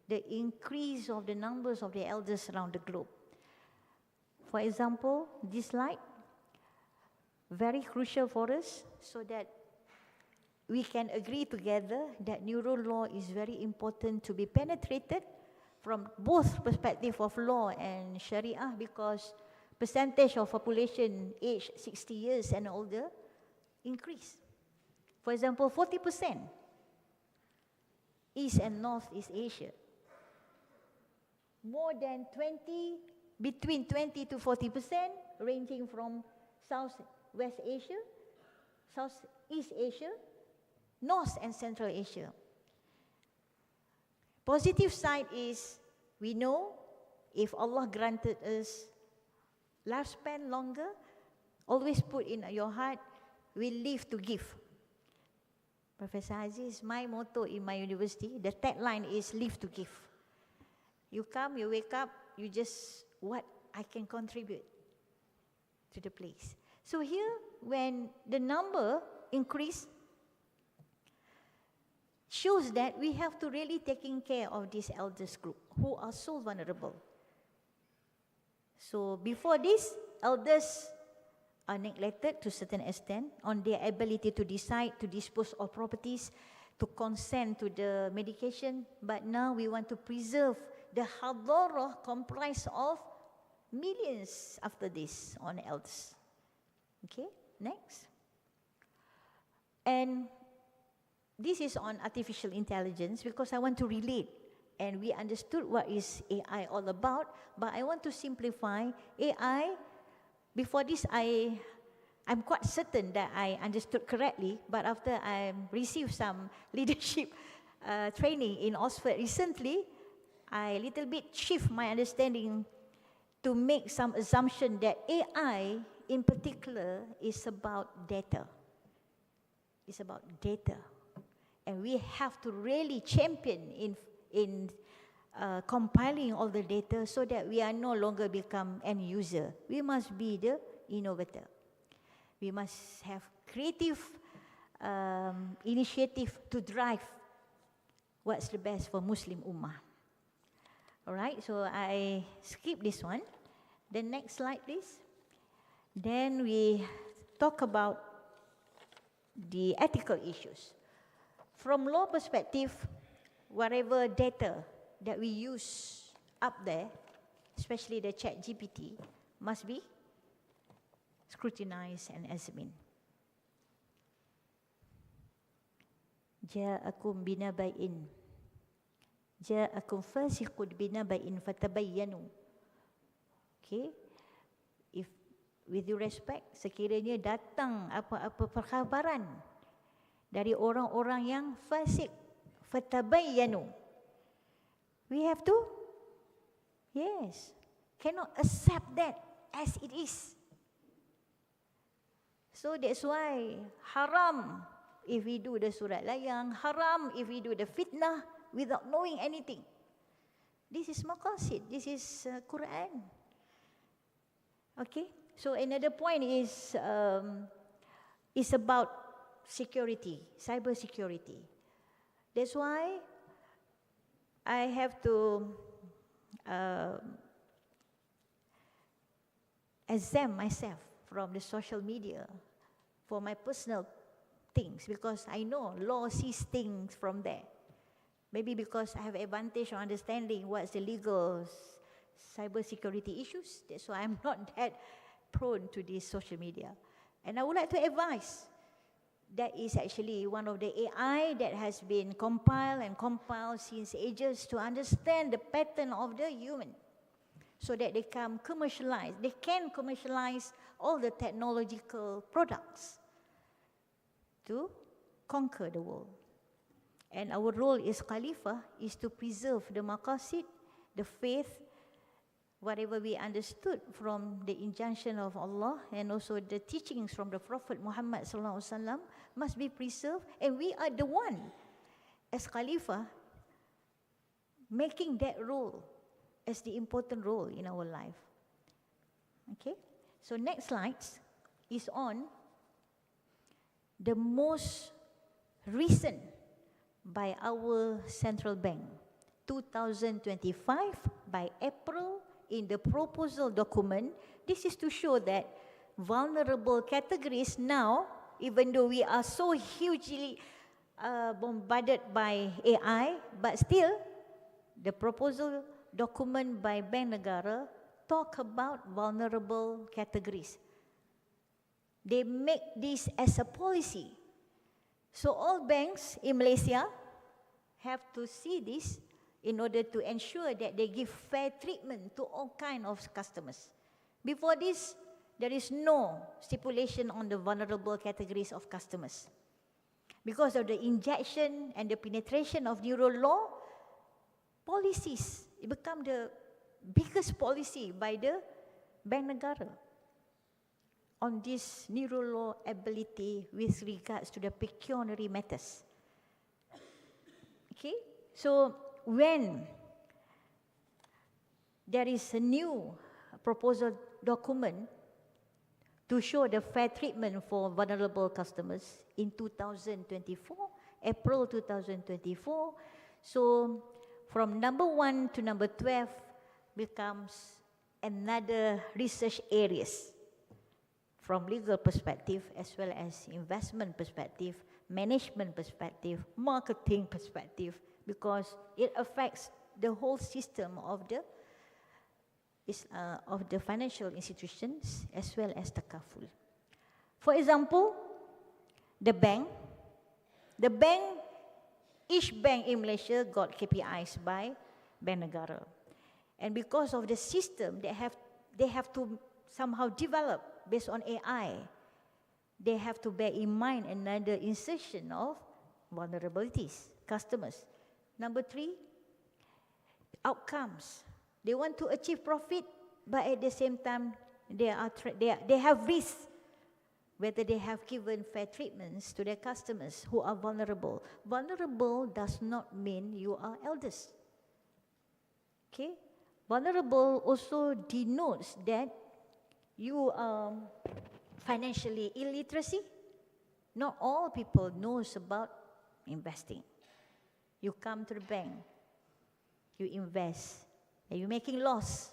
the increase of the numbers of the elders around the globe. For example, this slide, very crucial for us so that we can agree together that neuro law is very important to be penetrated from both perspective of law and Sharia, because percentage of population aged 60 years and older increase. For example, 40% East and Northeast Asia. More than 20, between 20 to 40%, ranging from Southwest Asia, Southeast Asia, North and Central Asia. Positive side is, we know if Allah granted us lifespan longer, always put in your heart, we live to give. Professor Aziz, my motto in my university, the tagline is live to give. You come, you wake up, you just, what I can contribute to the place. So here, when the number increase, shows that we have to really taking care of this elders group who are so vulnerable. So before this, elders are neglected to a certain extent on their ability to decide to dispose of properties, to consent to the medication. But now we want to preserve the hadarah comprised of millions after this on elders. Okay, next. And this is on artificial intelligence because I want to relate, and we understood what is AI all about, but I want to simplify AI. Before this, I'm quite certain that I understood correctly, but after I received some leadership training in Oxford recently, I little bit shift my understanding to make some assumption that AI in particular is about data. It's about data. And we have to really champion in compiling all the data so that we are no longer become end user. We must be the innovator. We must have creative initiative to drive what's the best for Muslim Ummah. All right, so I skip this one. The next slide, please. Then we talk about the ethical issues. From law perspective, whatever data that we use up there, especially the ChatGPT, must be scrutinized and examined. Ja'akum binaba'in. Ja'akum fasiqud binaba'in fatabayyanu. Okay? If, with due respect, sekiranya datang apa-apa perkhabaran dari orang-orang yang fasik, fatabayyanu. We have to, yes, cannot accept that as it is. So that's why haram if we do the surat layang, haram if we do the fitnah without knowing anything. This is maqasid, this is Quran. Okay, so another point is about security, cyber security. That's why I have to exempt myself from the social media for my personal things because I know law sees things from there. Maybe because I have advantage of understanding what's the legal cybersecurity issues. That's why I'm not that prone to this social media. And I would like to advise that is actually one of the AI that has been compiled since ages to understand the pattern of the human so that they can commercialize all the technological products to conquer the world. And our role as Khalifah is to preserve the maqasid, the faith, whatever we understood from the injunction of Allah and also the teachings from the Prophet Muhammad sallallahu alaihi wasallam must be preserved, and we are the one as Khalifah making that role as the important role in our life. Okay, so next slide is on the most recent by our central bank, 2025 by April. In the proposal document, this is to show that vulnerable categories now, even though we are so hugely bombarded by AI, but still, the proposal document by Bank Negara talk about vulnerable categories. They make this as a policy. So all banks in Malaysia have to see this in order to ensure that they give fair treatment to all kinds of customers. Before this, there is no stipulation on the vulnerable categories of customers. Because of the injection and the penetration of neuro law, policies, it become the biggest policy by the Bank Negara on this neuro law ability with regards to the pecuniary matters. Okay, so when there is a new proposal document to show the fair treatment for vulnerable customers in 2024, April 2024, so from number 1 to number 12 becomes another research areas from legal perspective as well as investment perspective, management perspective, marketing perspective, because it affects the whole system of the financial institutions as well as the kaful. For example, each bank in Malaysia got KPIs by Bank Negara. And because of the system, they have to somehow develop based on AI. They have to bear in mind another insertion of vulnerabilities, customers. Number 3, outcomes. They want to achieve profit, but at the same time, they have risks, whether they have given fair treatments to their customers who are vulnerable. Vulnerable does not mean you are elders. Okay? Vulnerable also denotes that you are financially illiteracy. Not all people knows about investing. You come to the bank, you invest, and you're making loss.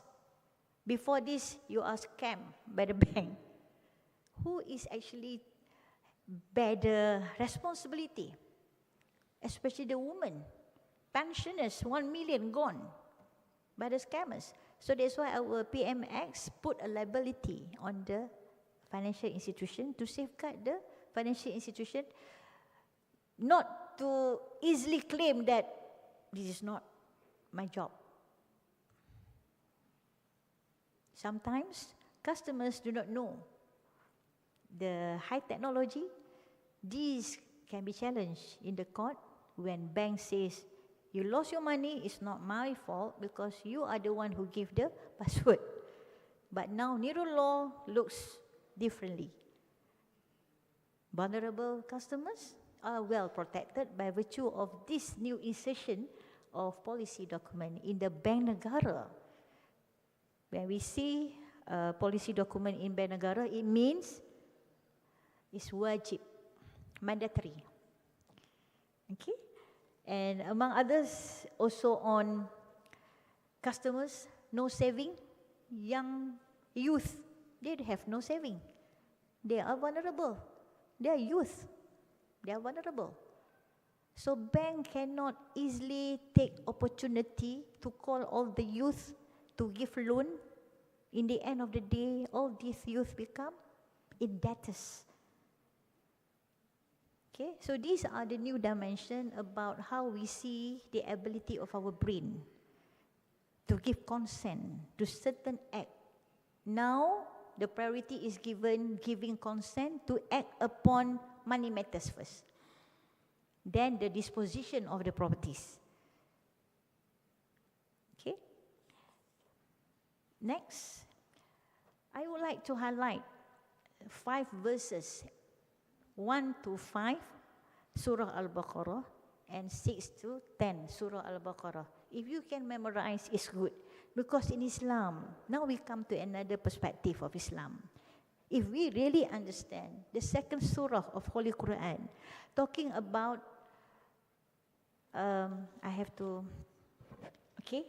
Before this, you are scammed by the bank. Who is actually bear the responsibility? Especially the woman. Pensioners, 1 million gone by the scammers. So that's why our PMX put a liability on the financial institution to safeguard the financial institution, not to easily claim that this is not my job. Sometimes customers do not know the high technology. These can be challenged in the court when bank says, you lost your money, it's not my fault because you are the one who gave the password. But now neuro law looks differently. Vulnerable customers are well protected by virtue of this new insertion of policy document in the Bank Negara. When we see a policy document in Bank Negara, it means it's wajib, mandatory. Okay? And among others, also on customers, no saving, young youth, they have no saving. They are vulnerable. They are youth. They are vulnerable. So bank cannot easily take opportunity to call all the youth to give loan. In the end of the day, all these youth become indebtors. Okay, so these are the new dimension about how we see the ability of our brain to give consent to certain act. Now, the priority is giving consent to act upon money matters first. Then the disposition of the properties. Okay. Next, I would like to highlight 5 verses, 1 to 5, Surah Al-Baqarah, and 6 to 10, Surah Al-Baqarah. If you can memorize, it's good. Because in Islam, now we come to another perspective of Islam. If we really understand the second surah of Holy Quran, talking about, I have to, okay,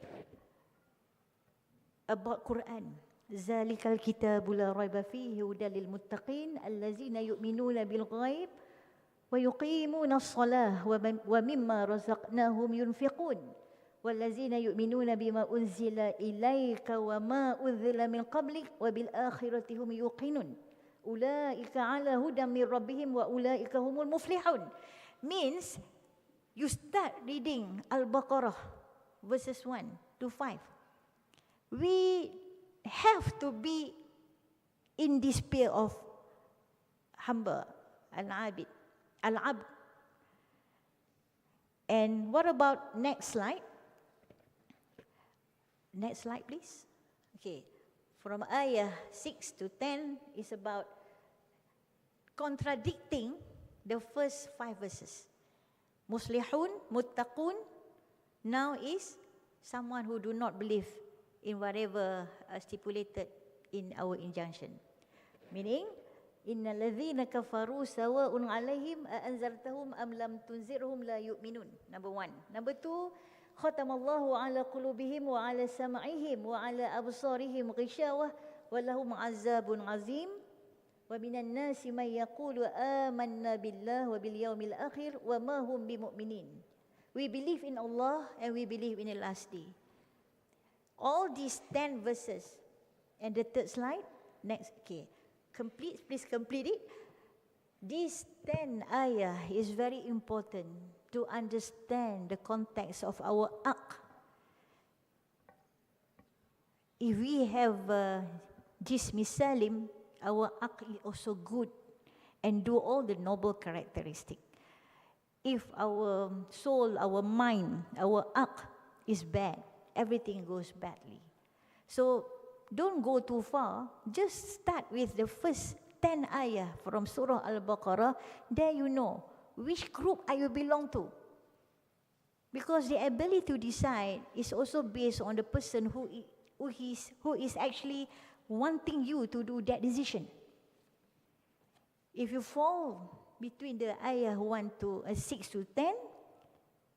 about Quran. ذَلِكَ الْكِتَابُ لَا رَيْبَ فِيهِ هُدًى لِلْمُتَّقِينَ الَّذِينَ يُؤْمِنُونَ بِالْغَيْبِ وَيُقِيمُونَ الصَّلَاةَ وَمِمَّا رَزَقْنَاهُمْ يُنْفِقُونَ وَالَّذِينَ يُؤْمِنُونَ بِمَا أُنزِلَ إِلَيْكَ وَمَا أُنزِلَ مِنْ قَبْلِكَ وَبِالْآخِرَةِ هُمْ يُوقِنُونَ أُولَئِكَ عَلَى هُدًى مِنْ رَبِّهِمْ وَأُولَئِكَ هُمُ الْمُفْلِحُونَ. Means, you start reading Al-Baqarah, verses 1 to 5. We have to be in this pair of hamba, al-abid, al-abd. And what about next slide? Next slide, please. Okay, from ayah 6 to 10 is about contradicting the first 5 verses. Muslihun, muttaqun, now is someone who do not believe in whatever stipulated in our injunction. Meaning, Innal ladzina kafaru sawa'un 'alaihim a anzartahum am lam tunzirhum la yu'minun. Number 1. Number 2, khatamallahu 'ala qulubihim wa 'ala sam'ihim wa 'ala absarihim ghishawah wa lahum 'azabun 'azim. Wa minan nasi man yaqulu amanna billah wa bil yawmil akhir wa ma hum bimu'minin. We believe in Allah and we believe in the last day. All these 10 verses. And the third slide, next, okay. Please complete it. This 10 ayah is very important to understand the context of our aqd. If we have this misalim, our aqd is also good and do all the noble characteristics. If our soul, our mind, our aqd is bad, everything goes badly. So, don't go too far. Just start with the first 10 ayah from Surah Al-Baqarah. There you know which group are you belong to. Because the ability to decide is also based on the person who is actually wanting you to do that decision. If you fall between the ayah 6 to 10,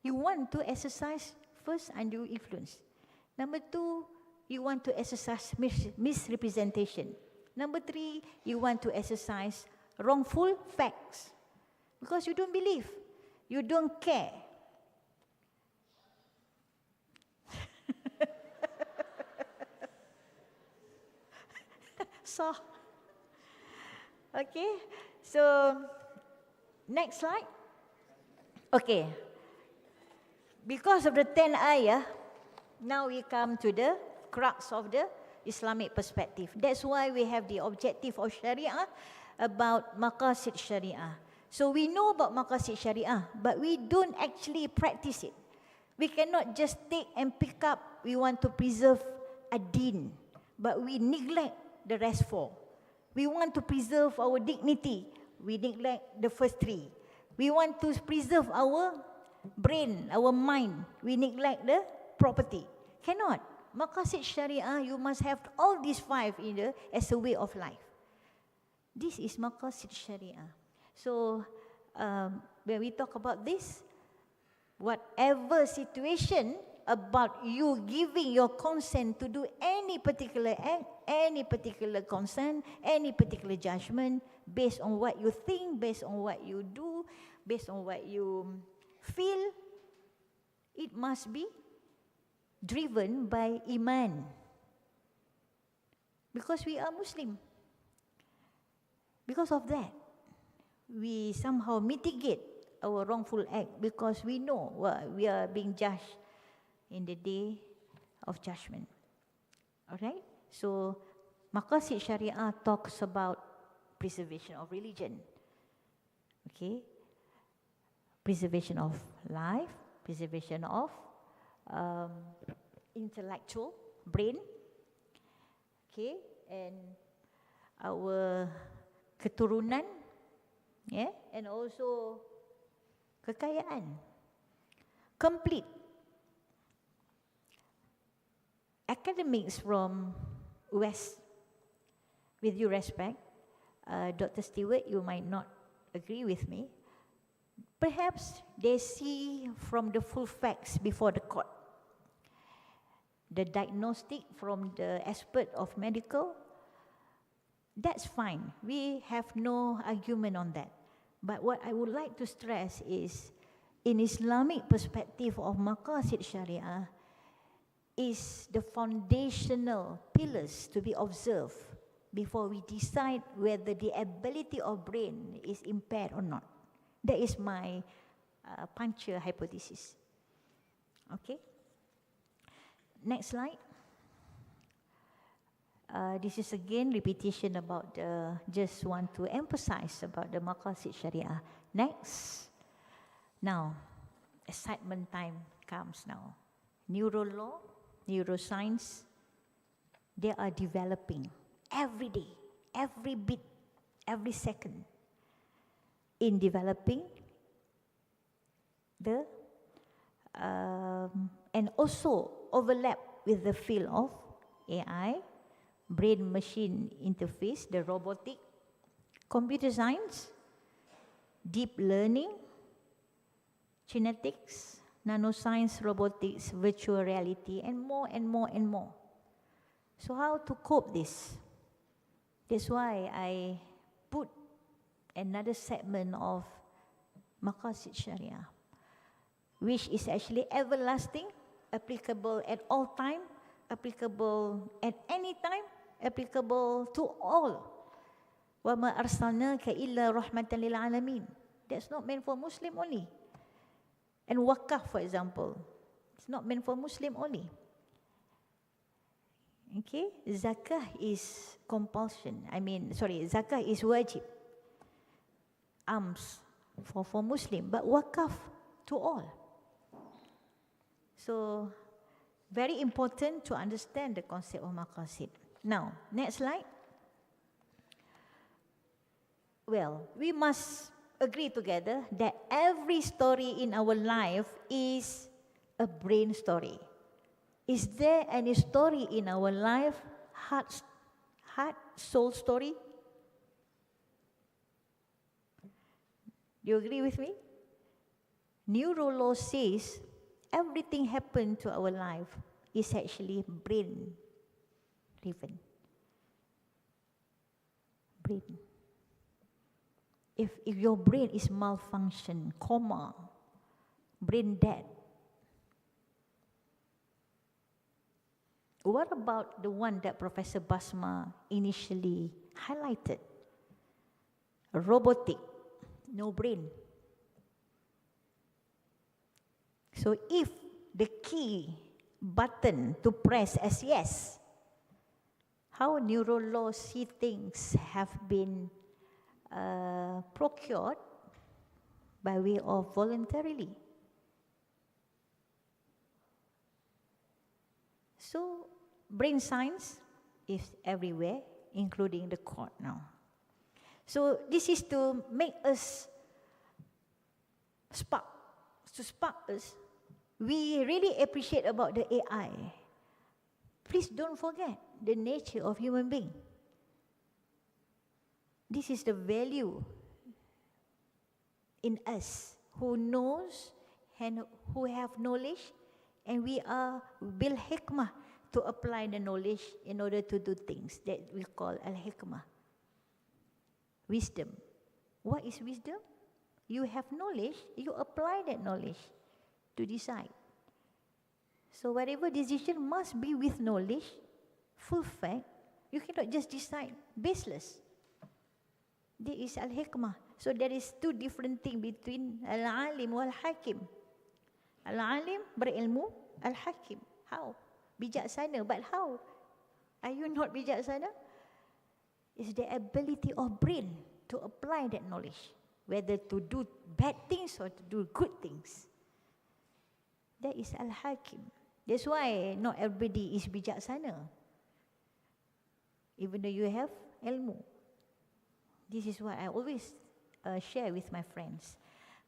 you want to exercise first undue influence. Number 2, you want to exercise misrepresentation. Number 3, you want to exercise wrongful facts. Because you don't believe. You don't care. So, okay. So, next slide. Okay. Because of the 10 ayah, now we come to the crux of the Islamic perspective. That's why we have the objective of Sharia about maqasid Sharia. So we know about maqasid Sharia, but we don't actually practice it. We cannot just take and pick up, we want to preserve a deen, but we neglect the rest 4. We want to preserve our dignity, we neglect the first 3. We want to preserve our brain, our mind, we neglect the property. Cannot. Maqasid Sharia, you must have all these 5 as a way of life. This is Maqasid Sharia. So, when we talk about this, whatever situation about you giving your consent to do any particular act, any particular consent, any particular judgment, based on what you think, based on what you do, based on what you feel, it must be driven by iman. Because we are Muslim. Because of that, we somehow mitigate our wrongful act because we know we are being judged in the day of judgment. Alright? So, Maqasid Syariah talks about preservation of religion. Okay? Preservation of life, preservation of intellectual brain. Okay? And our keturunan, yeah, and also kekayaan. Complete. Academics from West, with due respect, Dr. Stewart, you might not agree with me. Perhaps they see from the full facts before the court. The diagnostic from the expert of medical, that's fine. We have no argument on that. But what I would like to stress is, in Islamic perspective of Maqasid Syariah, is the foundational pillars to be observed before we decide whether the ability of brain is impaired or not. That is my puncture hypothesis. Okay. Next slide. This is again repetition about the, just want to emphasize about the Maqasid Syariah. Next. Now, excitement time comes now. Neuro law, neuroscience, they are developing every day, every bit, every second in developing the, and also overlap with the field of AI, brain-machine interface, the robotic, computer science, deep learning, genetics, nanoscience, robotics, virtual reality, and more and more and more. So how to cope this? That's why I put another segment of Maqasid Syariah, which is actually everlasting, applicable at all time, applicable at any time, applicable to all. وَمَا أَرْسَلْنَاكَ إِلَّا رَحْمَةً لِلْعَالَمِينَ. That's not meant for Muslim only. And wakaf, for example, it's not meant for Muslim only. Okay, zakah is compulsion. Zakah is wajib. Alms for Muslim, but wakaf to all. So, very important to understand the concept of maqasid. Now, next slide. Well, we must agree together that every story in our life is a brain story. Is there any story in our life, heart, soul story? Do you agree with me? Neuro law says everything happened to our life is actually brain driven. Brain. If your brain is malfunction, coma, brain dead, what about the one that Professor Basma initially highlighted? Robotic, no brain. So if the key button to press as yes, how neurology things have been procured by way of voluntarily. So brain science is everywhere, including the court now. So this is to make us spark us. We really appreciate about the AI. Please don't forget the nature of human being. This is the value in us who knows and who have knowledge, and we are bil hikmah to apply the knowledge in order to do things that we call al hikmah. Wisdom. What is wisdom? you have knowledge, you apply that knowledge to decide. So whatever decision must be with knowledge, full fact. You cannot just decide baseless. This is al-hikmah. So there is two different things between al-alim wal-hakim. Al-alim berilmu, al-hakim. How? Bijaksana. But how? Are you not bijaksana? It's the ability of brain to apply that knowledge, whether to do bad things or to do good things. That is al-hakim. That's why not everybody is bijaksana, even though you have ilmu. This is what I always share with my friends.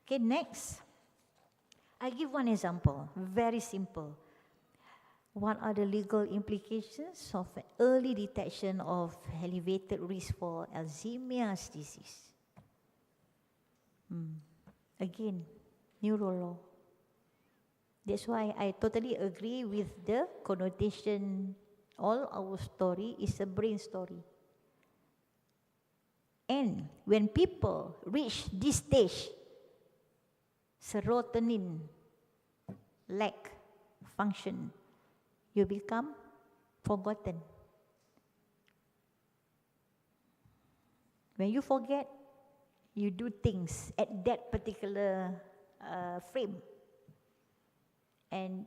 Okay, next. I give one example, very simple. What are the legal implications of early detection of elevated risk for Alzheimer's disease? Again, neuro law. That's why I totally agree with the connotation. All our story is a brain story. And when people reach this stage, serotonin lack function, you become forgotten. When you forget, you do things at that particular frame. And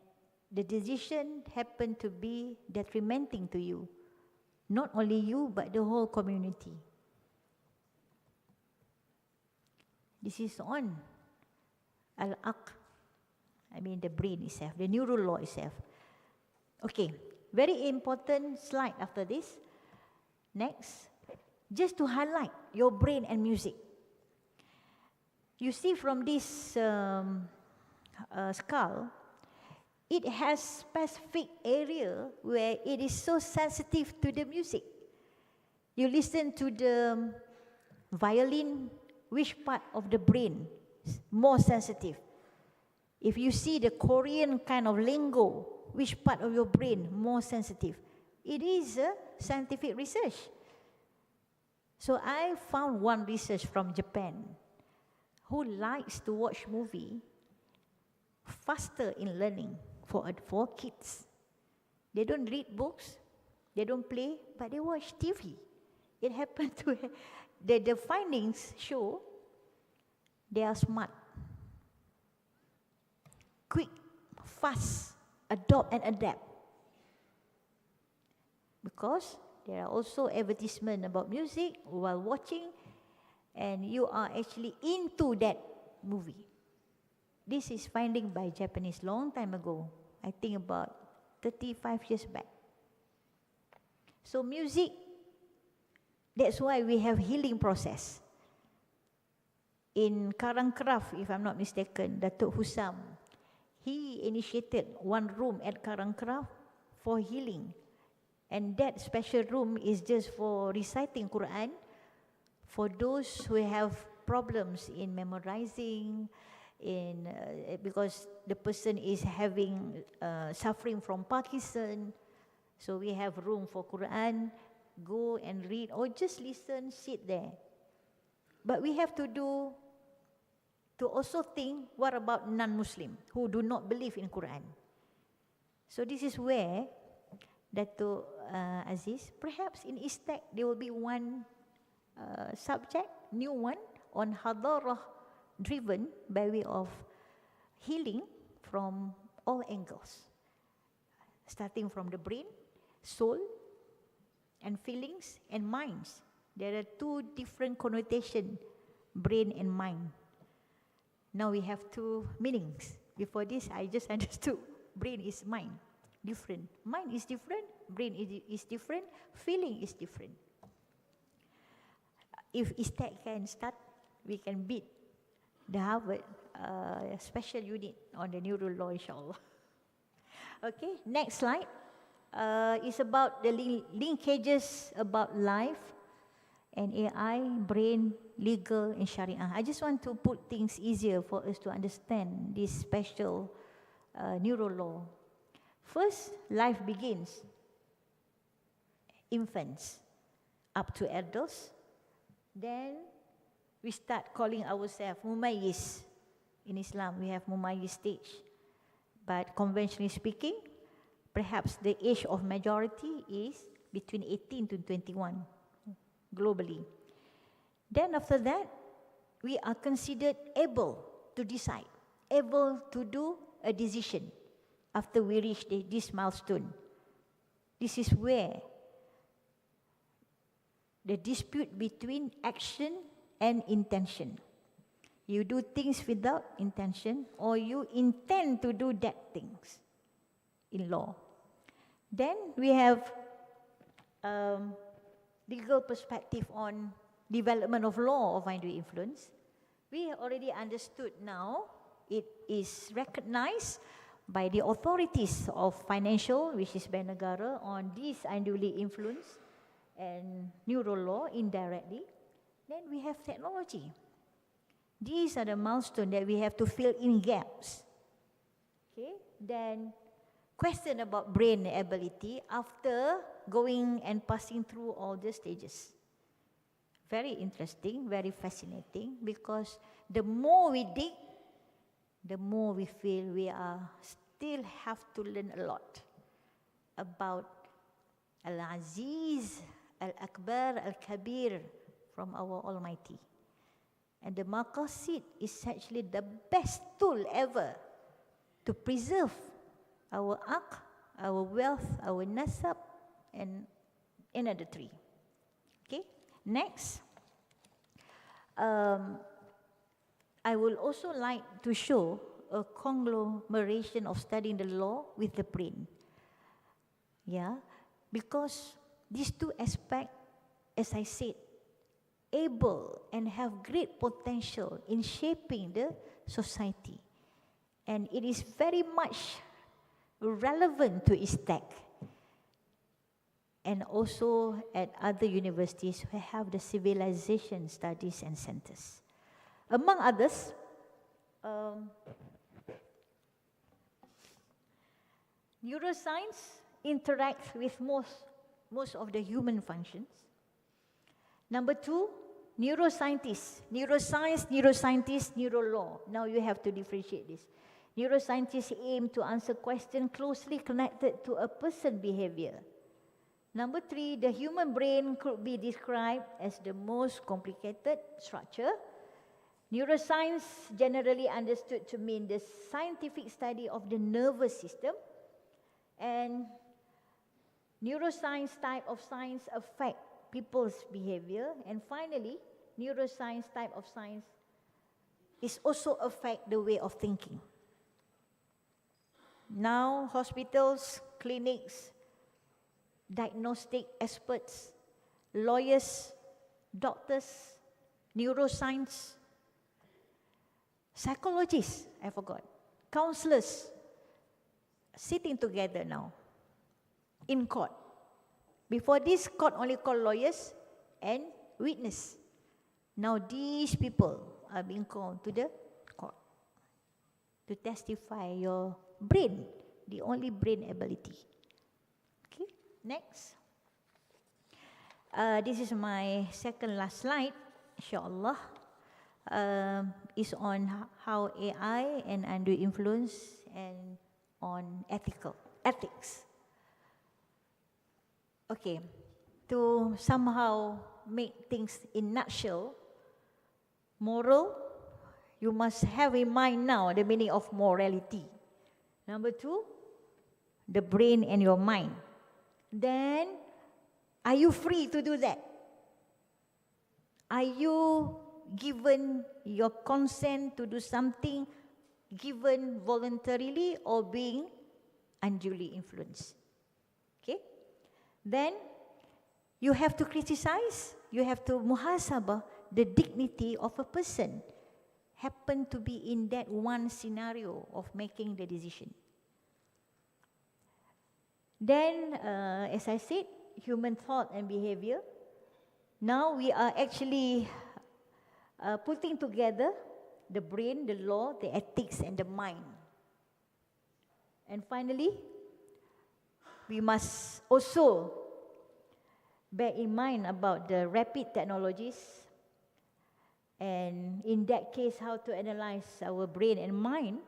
the decision happened to be detrimenting to you. Not only you, but the whole community. This is on al-aql, the brain itself, the neural law itself. Okay, very important slide after this. Next, just to highlight your brain and music. You see from this skull, it has specific area where it is so sensitive to the music. You listen to the violin, which part of the brain is more sensitive? If you see the Korean kind of lingo, which part of your brain more sensitive? It is a scientific research. So I found one research from Japan who likes to watch movie faster in learning for kids. They don't read books, they don't play, but they watch TV. It happened to the findings show they are smart, quick, fast, adopt and adapt. Because there are also advertisements about music while watching, and you are actually into that movie. This is finding by Japanese long time ago. I think about 35 years back. So music, that's why we have healing process. In Karangkraf, if I'm not mistaken, Datuk Husam, he initiated one room at Karangkraf for healing. And that special room is just for reciting Quran for those who have problems in memorizing, because the person is suffering from Parkinson. So we have room for Quran, go and read or just listen, sit there. But we have to also think, what about non-Muslim who do not believe in Quran? So this is where Dato' Aziz, perhaps in ISTEC there will be one subject, new one, on hadarah driven by way of healing from all angles, starting from the brain, soul, and feelings, and minds. There are two different connotations, brain and mind. Now we have two meanings. Before this, I just understood brain is mind, different. Mind is different, brain is different, feeling is different. If ISTEC can start, we can beat the Harvard special unit on the neural law, inshallah. Okay, next slide is about the linkages about life and AI, brain, legal, and Sharia. I just want to put things easier for us to understand this special neural law. First, life begins. Infants up to adults. Then we start calling ourselves mumayyiz. In Islam, we have mumayyiz stage. But conventionally speaking, perhaps the age of majority is between 18 to 21 globally. Then after that, we are considered able to decide, able to do a decision after we reach this milestone. This is where the dispute between action and intention. You do things without intention, or you intend to do that things in law. Then we have legal perspective on development of law of undue influence. We already understood now it is recognized by the authorities of financial, which is Bernegara, on this unduly influence and neuro law indirectly. Then we have technology. These are the milestones that we have to fill in gaps. Okay, then question about brain ability after going and passing through all the stages. Very interesting, very fascinating, because the more we dig, the more we feel we are still have to learn a lot about Al-Aziz, Al-Akbar, Al-Kabir from our Almighty. And the maqasid is actually the best tool ever to preserve our aql, our wealth, our nasab, and another three. Okay, next. I will also like to show a conglomeration of studying the law with the brain. Yeah, because these two aspects, as I said, able and have great potential in shaping the society. And it is very much relevant to ISTEC. And also at other universities who have the civilization studies and centers. Among others, neuroscience interacts with most of the human functions. Number two, neuroscientists, neurolaw. Now you have to differentiate this. Neuroscientists aim to answer questions closely connected to a person's behavior. Number three, the human brain could be described as the most complicated structure. Neuroscience generally understood to mean the scientific study of the nervous system. And neuroscience type of science affect people's behavior. And finally, neuroscience type of science is also affect the way of thinking. Now, hospitals, clinics, diagnostic experts, lawyers, doctors, neuroscience, psychologists, I forgot, counselors, sitting together now in court. Before this, court only called lawyers and witness. Now these people are being called to the court to testify your brain, the only brain ability. Okay, next. This is my second last slide, inshallah. Is on how AI and undue influence and on ethics. Okay, to somehow make things in nutshell, moral, you must have in mind now the meaning of morality. Number two, the brain and your mind. Then, are you free to do that? Are you given your consent to do something given voluntarily or being unduly influenced? Okay? Then you have to criticize, you have to muhasabah the dignity of a person happen to be in that one scenario of making the decision. Then, as I said, human thought and behavior. Now we are actually putting together the brain, the law, the ethics, and the mind. And finally, we must also bear in mind about the rapid technologies, And in that case, how to analyze our brain and mind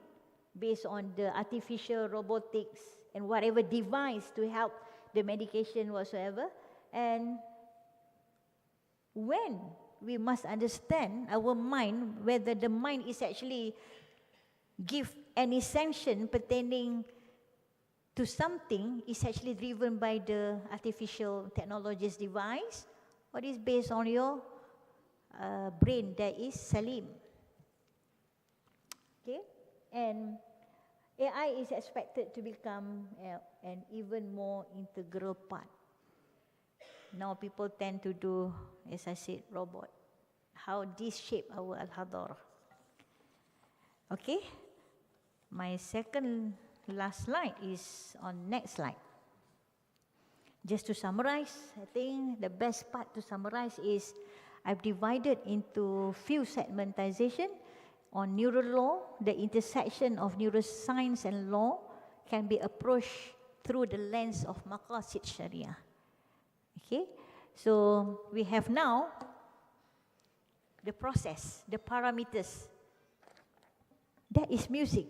based on the artificial robotics and whatever device to help the medication whatsoever. And when we must understand our mind, whether the mind is actually give any sanction pertaining to something is actually driven by the artificial technologies device, or is based on your brain that is salim. Okay, and AI is expected to become an even more integral part. Now people tend to do, as I said, robot. How this shape our al-hadar. Okay, my second last slide is on next slide. Just to summarize, I think the best part to summarize is I've divided into few segmentation on neural law. The intersection of neuroscience and law can be approached through the lens of maqasid sharia. Okay, so we have now the process, the parameters. That is music.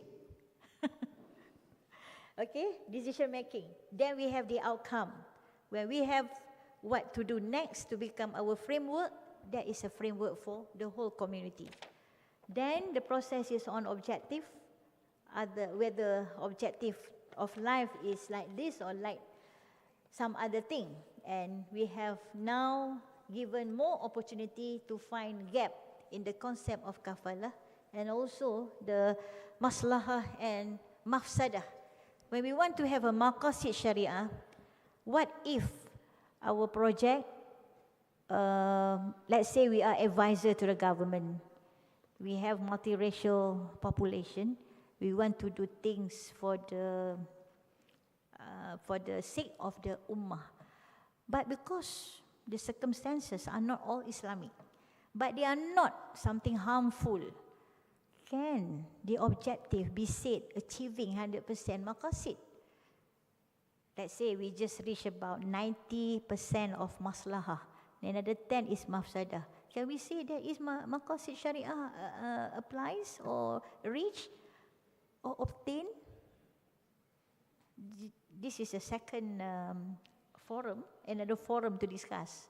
Okay, decision making. Then we have the outcome. When we have what to do next to become our framework, that is a framework for the whole community. Then the process is on objective, whether objective of life is like this or like some other thing. And we have now given more opportunity to find gap in the concept of kafalah and also the maslahah and mafsadah. When we want to have a maqasid sharia, what if our project, let's say we are advisor to the government, we have multiracial population, we want to do things for the sake of the ummah. But because the circumstances are not all Islamic, but they are not something harmful, can the objective be said achieving 100% maqasid? Let's say we just reach about 90% of maslahah, another 10 is mafsadah. Can we say that is maqasid sharia applies or reach or obtain? This is a second forum, another forum to discuss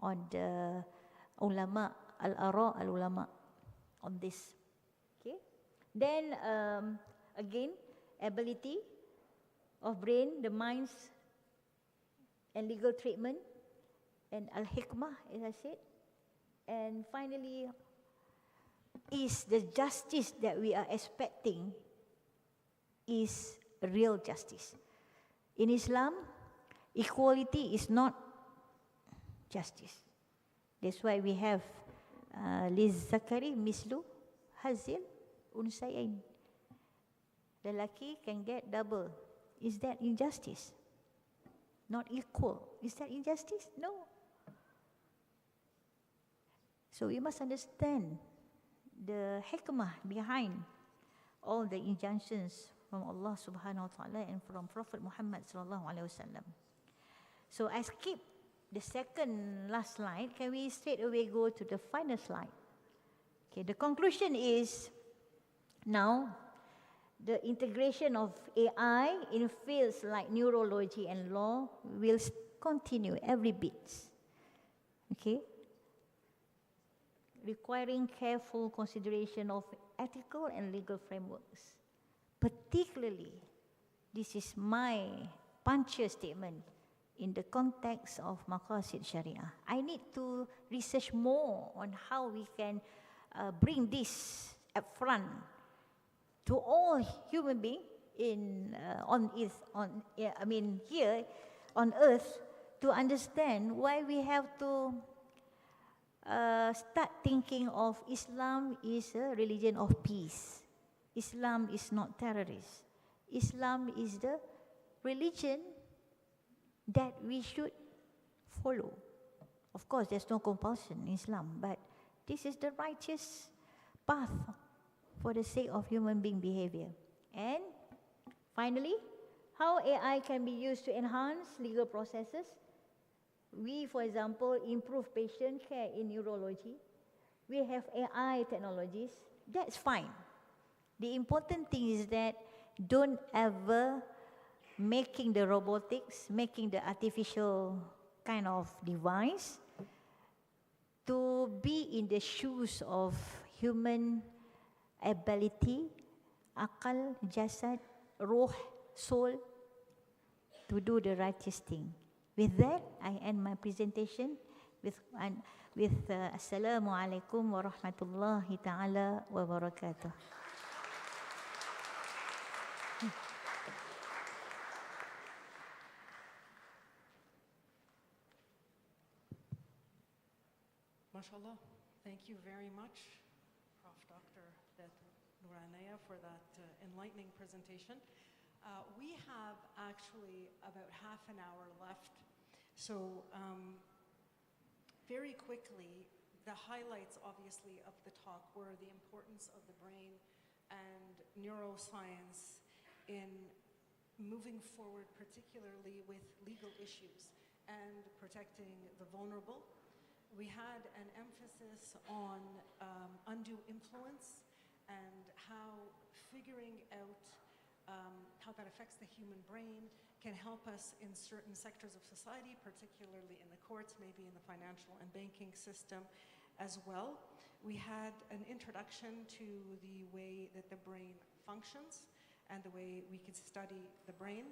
on the ulama, al-ara al-ulama on this. Okay. Then again, ability of brain, the minds, and legal treatment, and al-hikmah, as I said. And finally, is the justice that we are expecting is real justice. In Islam, equality is not justice. That's why we have Liz Zakari Mislu Hazil Unsayain. Lelaki can get double. Is that injustice? Not equal. Is that injustice? No. So we must understand the hikmah behind all the injunctions from Allah subhanahu wa ta'ala and from Prophet Muhammad sallallahu alaihi wasallam. So I skip the second last slide. Can we straight away go to the final slide? Okay, the conclusion is now the integration of AI in fields like neurology and law will continue every bit. Okay? Requiring careful consideration of ethical and legal frameworks. Particularly, this is my punctual statement in the context of maqasid sharia. I need to research more on how we can bring this up front to all human beings here on earth, to understand why we have to start thinking of Islam is a religion of peace. Islam is not terrorist. Islam is the religion that we should follow. Of course, there's no compulsion in Islam, but this is the righteous path for the sake of human being behavior. And finally, how AI can be used to enhance legal processes. We, for example, improve patient care in neurology. we have AI technologies, that's fine. The important thing is that don't ever making the robotics, making the artificial kind of device to be in the shoes of human ability, akal, jasad, ruh, soul, to do the righteous thing. With that, I end my presentation with Assalamu alaikum wa rahmatullahi ta'ala wa barakatuh. MashaAllah. Thank you very much, Prof. Dr. Inayah, for that enlightening presentation. We have actually about half an hour left. So very quickly, the highlights, obviously, of the talk were the importance of the brain and neuroscience in moving forward, particularly with legal issues and protecting the vulnerable. We had an emphasis on undue influence and how figuring out how that affects the human brain can help us in certain sectors of society, particularly in the courts, maybe in the financial and banking system as well. We had an introduction to the way that the brain functions and the way we could study the brain.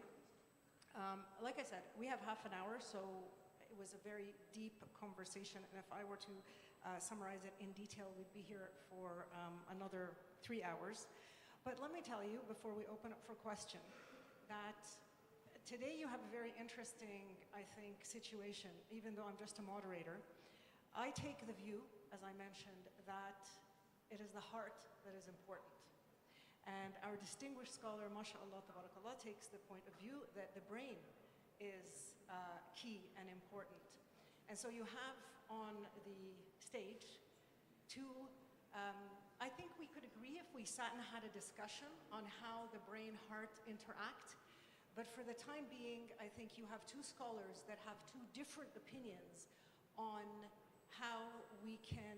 Like I said, we have half an hour, so it was a very deep conversation, and if I were to summarize it in detail, we'd be here for another 3 hours. But let me tell you, before we open up for question, that today you have a very interesting, I think, situation, even though I'm just a moderator. I take the view, as I mentioned, that it is the heart that is important. And our distinguished scholar, mashallah, tabarakallah, takes the point of view that the brain is key and important. And so you have on the stage two, I think we could agree if we sat and had a discussion on how the brain-heart interact. But for the time being, I think you have two scholars that have two different opinions on how we can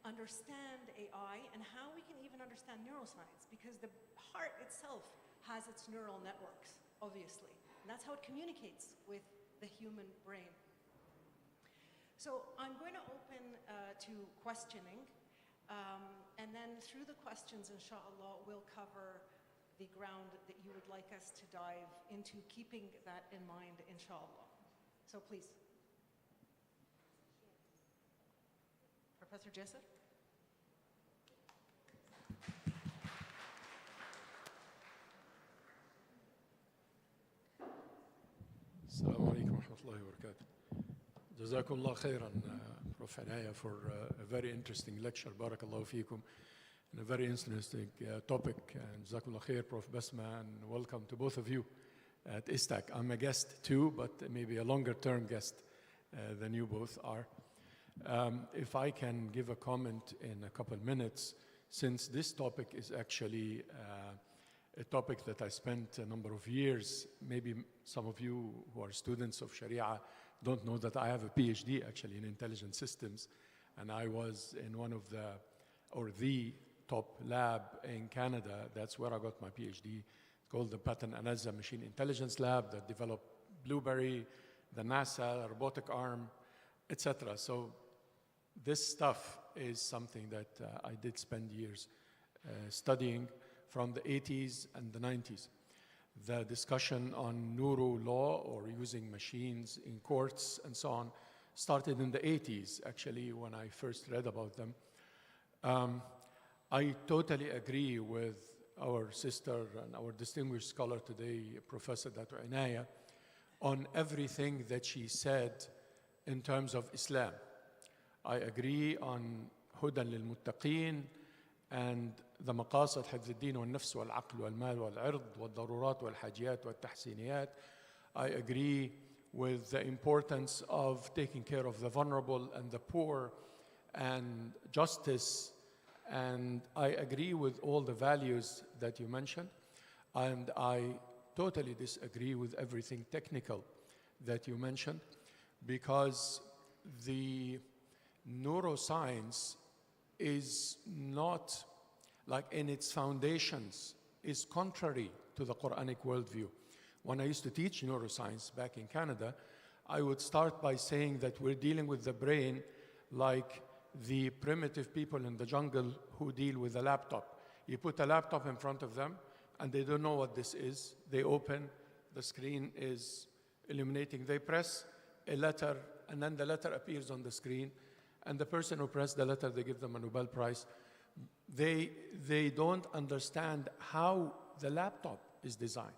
understand AI and how we can even understand neuroscience, because the heart itself has its neural networks, obviously. And that's how it communicates with the human brain. So I'm going to open to questioning, and then through the questions, inshallah, we'll cover the ground that you would like us to dive into, keeping that in mind, inshallah. So please. Professor Jesser? Assalamu alaikum wa rahmatullahi wa barakatuh. Jazakumullah khairan, Prof. Inayah, for a very interesting lecture. Barakallahu feekum. And a very interesting topic. And Jazakumullah khair, Prof. Basma, and welcome to both of you at ISTAC. I'm a guest too, but maybe a longer term guest than you both are. If I can give a comment in a couple minutes, since this topic is actually a topic that I spent a number of years. Maybe some of you who are students of Sharia don't know that I have a PhD actually in intelligent systems, and I was in one of the top lab in Canada. That's where I got my PhD. It's called the Pattern Analysis Machine Intelligence Lab that developed Blueberry, the NASA robotic arm, etc. So this stuff is something that I did spend years studying from the 80s and the 90s. The discussion on neuro law or using machines in courts and so on started in the 80s, actually, when I first read about them. I totally agree with our sister and our distinguished scholar today, Professor Dr. Inayah, on everything that she said in terms of Islam. I agree on Hudan lil Muttaqeen and the مقاصد حفظ الدين والنفس والعقل والمال والعرض والضرورات والحاجيات والتحسينيات. I agree with the importance of taking care of the vulnerable and the poor and justice, and I agree with all the values that you mentioned, and I totally disagree with everything technical that you mentioned, because the neuroscience is not, like in its foundations, is contrary to the Quranic worldview. When I used to teach neuroscience back in Canada, I would start by saying that we're dealing with the brain like the primitive people in the jungle who deal with a laptop. You put a laptop in front of them, and they don't know what this is. They open, the screen is illuminating. They press a letter, and then the letter appears on the screen, and the person who pressed the letter, they give them a Nobel Prize. They don't understand how the laptop is designed.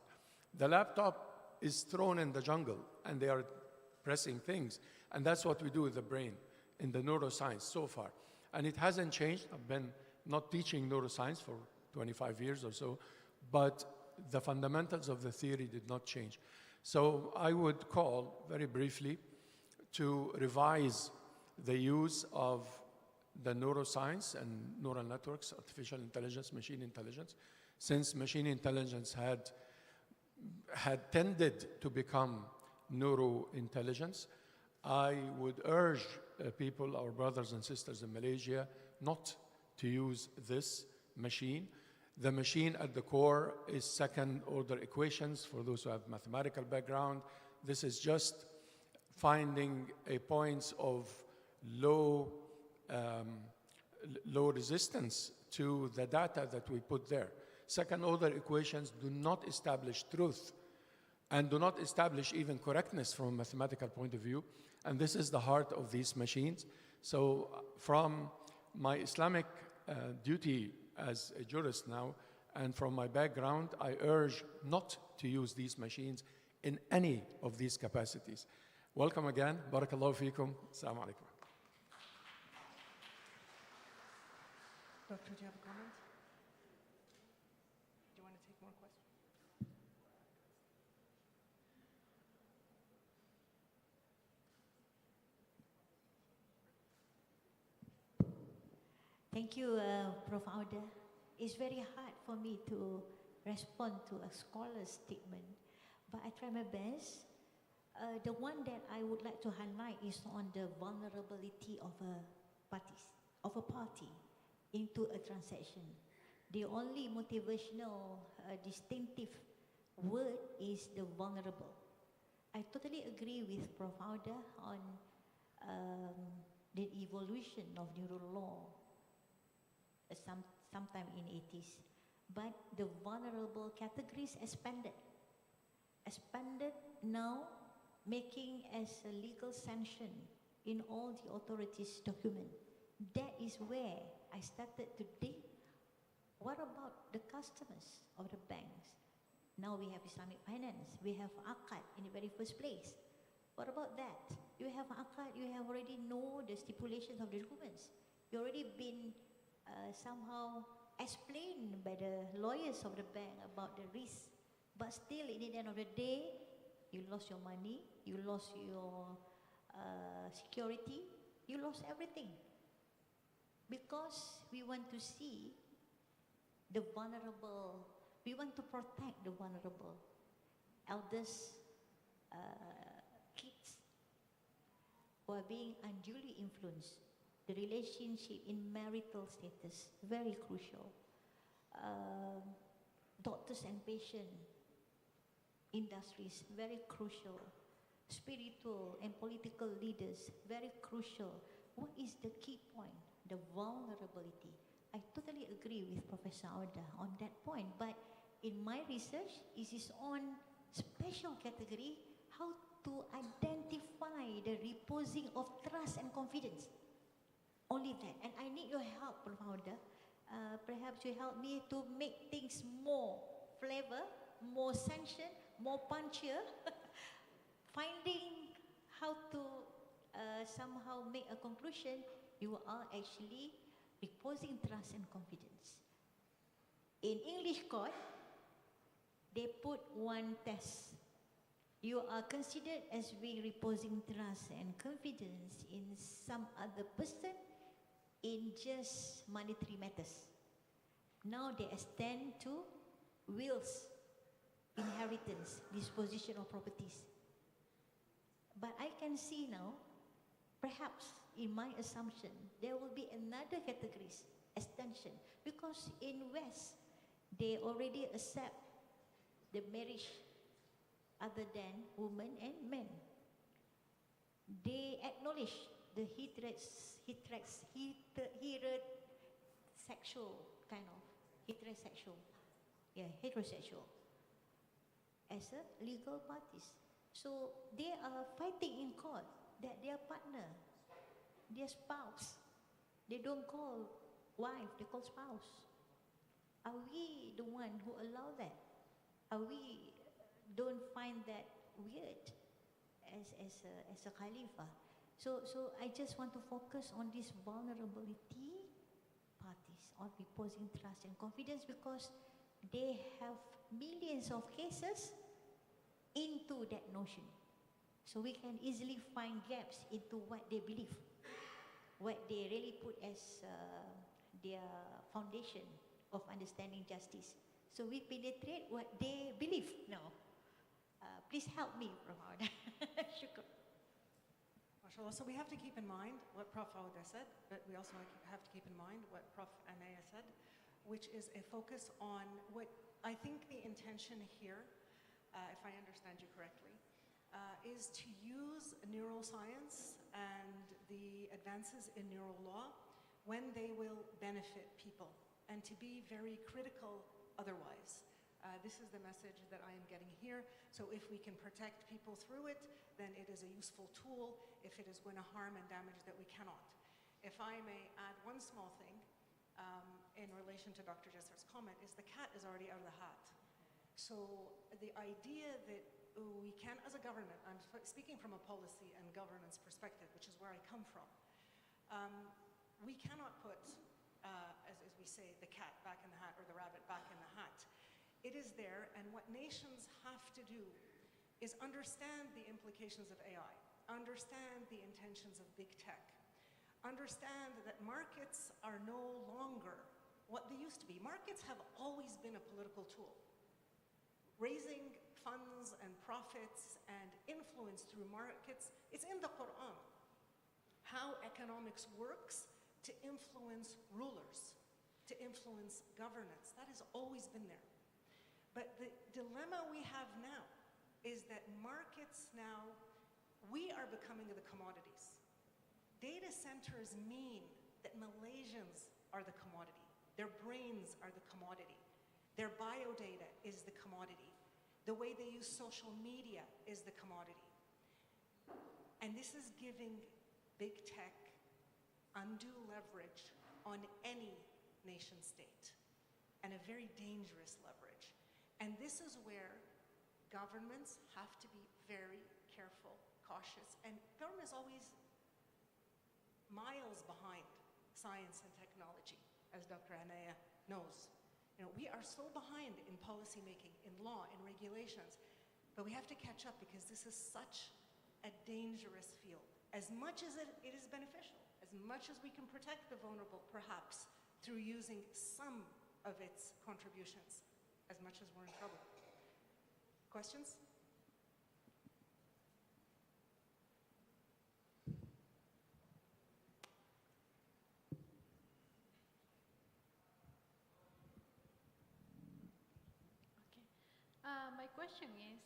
The laptop is thrown in the jungle, and they are pressing things. And that's what we do with the brain in the neuroscience so far. And it hasn't changed. I've been not teaching neuroscience for 25 years or so, but the fundamentals of the theory did not change. So I would call, very briefly, to revise the use of the neuroscience and neural networks, artificial intelligence, machine intelligence, since machine intelligence had tended to become neurointelligence. I would urge people, our brothers and sisters in Malaysia, not to use this machine. The machine at the core is second-order equations for those who have mathematical background. This is just finding a points of low resistance to the data that we put there. Second-order equations do not establish truth and do not establish even correctness from a mathematical point of view. And this is the heart of these machines. So from my Islamic duty as a jurist now, and from my background, I urge not to use these machines in any of these capacities. Welcome again. Barakallahu feekum. Assalamu alaikum. Doctor, do you have a comment? Do you want to take more questions? Thank you, Prof. Auda. It's very hard for me to respond to a scholar's statement, but I try my best. The one that I would like to highlight is on the vulnerability of a party into a transaction. The only motivational distinctive word is the vulnerable. I totally agree with Prof. Auda on the evolution of neural law sometime in 80s. But the vulnerable categories expanded now, making as a legal sanction in all the authorities' document. That is where I started to think, what about the customers of the banks? Now we have Islamic finance, we have Aqad in the very first place. What about that? You have Aqad, you have already know the stipulations of the documents. You already been somehow explained by the lawyers of the bank about the risk. But still, in the end of the day, you lost your money, you lost your security, you lost everything. Because we want to see the vulnerable, we want to protect the vulnerable, elders, kids, who are being unduly influenced. The relationship in marital status, very crucial. Doctors and patient industries, very crucial. Spiritual and political leaders, very crucial. What is the key point? The vulnerability. I totally agree with Professor Auda on that point, but in my research, it is on special category, how to identify the reposing of trust and confidence. Only that. And I need your help, Prof. Auda. Perhaps you help me to make things more flavor, more sanction, more punchier. Finding how to somehow make a conclusion, you are actually reposing trust and confidence. In English court, they put one test. You are considered as being reposing trust and confidence in some other person in just monetary matters. Now they extend to wills, inheritance, disposition of properties. But I can see now, perhaps in my assumption, there will be another categories extension because in West, they already accept the marriage other than women and men. They acknowledge the heterosexual kind of heterosexual as a legal parties. So they are fighting in court that their partner, their spouse, they don't call wife, they call spouse. Are we the one who allow that? Are we don't find that weird as a Khalifa? So I just want to focus on this vulnerability parties on reposing trust and confidence because they have millions of cases into that notion. So we can easily find gaps into what they believe, what they really put as their foundation of understanding justice. So we penetrate what they believe now. Please help me, Prof. Shukr. MashaAllah. So we have to keep in mind what Prof. Auda said, but we also have to keep in mind what Prof. Inayah said, which is a focus on what I think the intention here, if I understand you correctly, is to use neuroscience and the advances in neural law when they will benefit people, and to be very critical otherwise. This is the message that I am getting here. So if we can protect people through it, then it is a useful tool. If it is going to harm and damage, that we cannot. If I may add one small thing in relation to Dr. Jesser's comment, is the cat is already out of the hat. So the idea that we can, as a government, I'm speaking from a policy and governance perspective, which is where I come from, we cannot put, as we say, the cat back in the hat or the rabbit back in the hat. It is there, and what nations have to do is understand the implications of AI, understand the intentions of big tech, understand that markets are no longer what they used to be. Markets have always been a political tool. Raising funds and profits and influence through markets, it's in the Quran. How economics works to influence rulers, to influence governance, that has always been there. But the dilemma we have now is that markets now, we are becoming the commodities. Data centers mean that Malaysians are the commodity. Their brains are the commodity. Their biodata is the commodity. The way they use social media is the commodity. And this is giving big tech undue leverage on any nation state, and a very dangerous leverage. And this is where governments have to be very careful, cautious, and government is always miles behind science and technology, as Dr. Inayah knows. You know, we are so behind in policy making, in law, in regulations, but we have to catch up because this is such a dangerous field. As much as it is beneficial, as much as we can protect the vulnerable, perhaps, through using some of its contributions, as much as we're in trouble. Questions? My question is,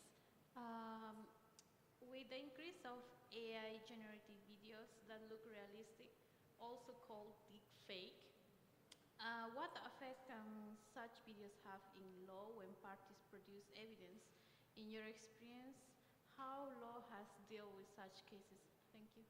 with the increase of AI generated videos that look realistic, also called deep fake, what effect can such videos have in law when parties produce evidence? In your experience, how law has dealt with such cases? Thank you.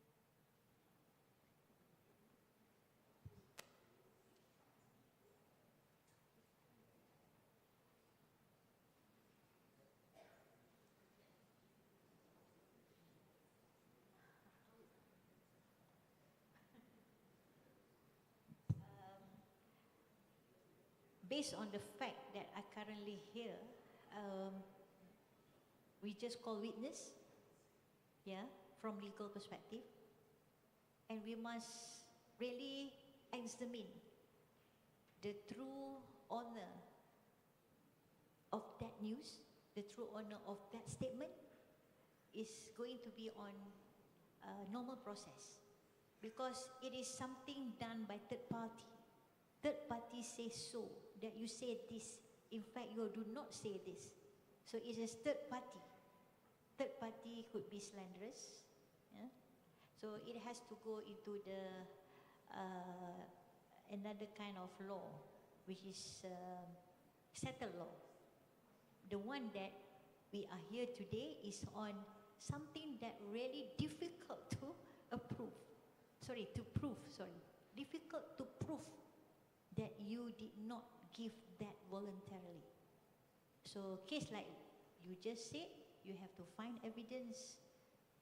Based on the fact that I currently hear, we just call witness, yeah, from legal perspective, and we must really examine the true honor of that news, the true honor of that statement is going to be on a normal process. because it is something done by third party. Third party says so, that you say this. In fact, you do not say this. So it is third party. Third party could be slanderous. Yeah? So it has to go into the another kind of law, which is settled law. The one that we are here today is on something that really difficult to approve. Difficult to prove that you did not give that voluntarily. So case like you just said, you have to find evidence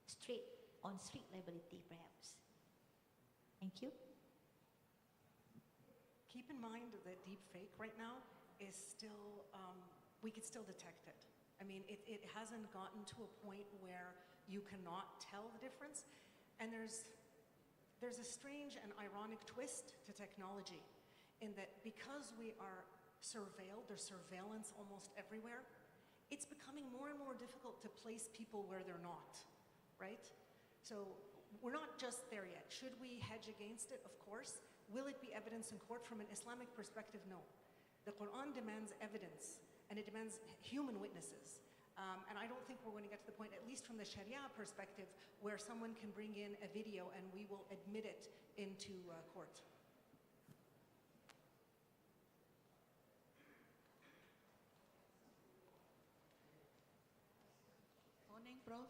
straight on street liability perhaps. Thank you. Keep in mind that deep fake right now is still, we could still detect it. I mean, it hasn't gotten to a point where you cannot tell the difference. And there's a strange and ironic twist to technology in that because we are surveilled, there's surveillance almost everywhere, it's becoming more and more difficult to place people where they're not, right? So we're not just there yet. Should we hedge against it? Of course. Will it be evidence in court? From an Islamic perspective, no. The Quran demands evidence, and it demands human witnesses. And I don't think we're going to get to the point, at least from the Sharia perspective, where someone can bring in a video and we will admit it into court. Morning, Prof.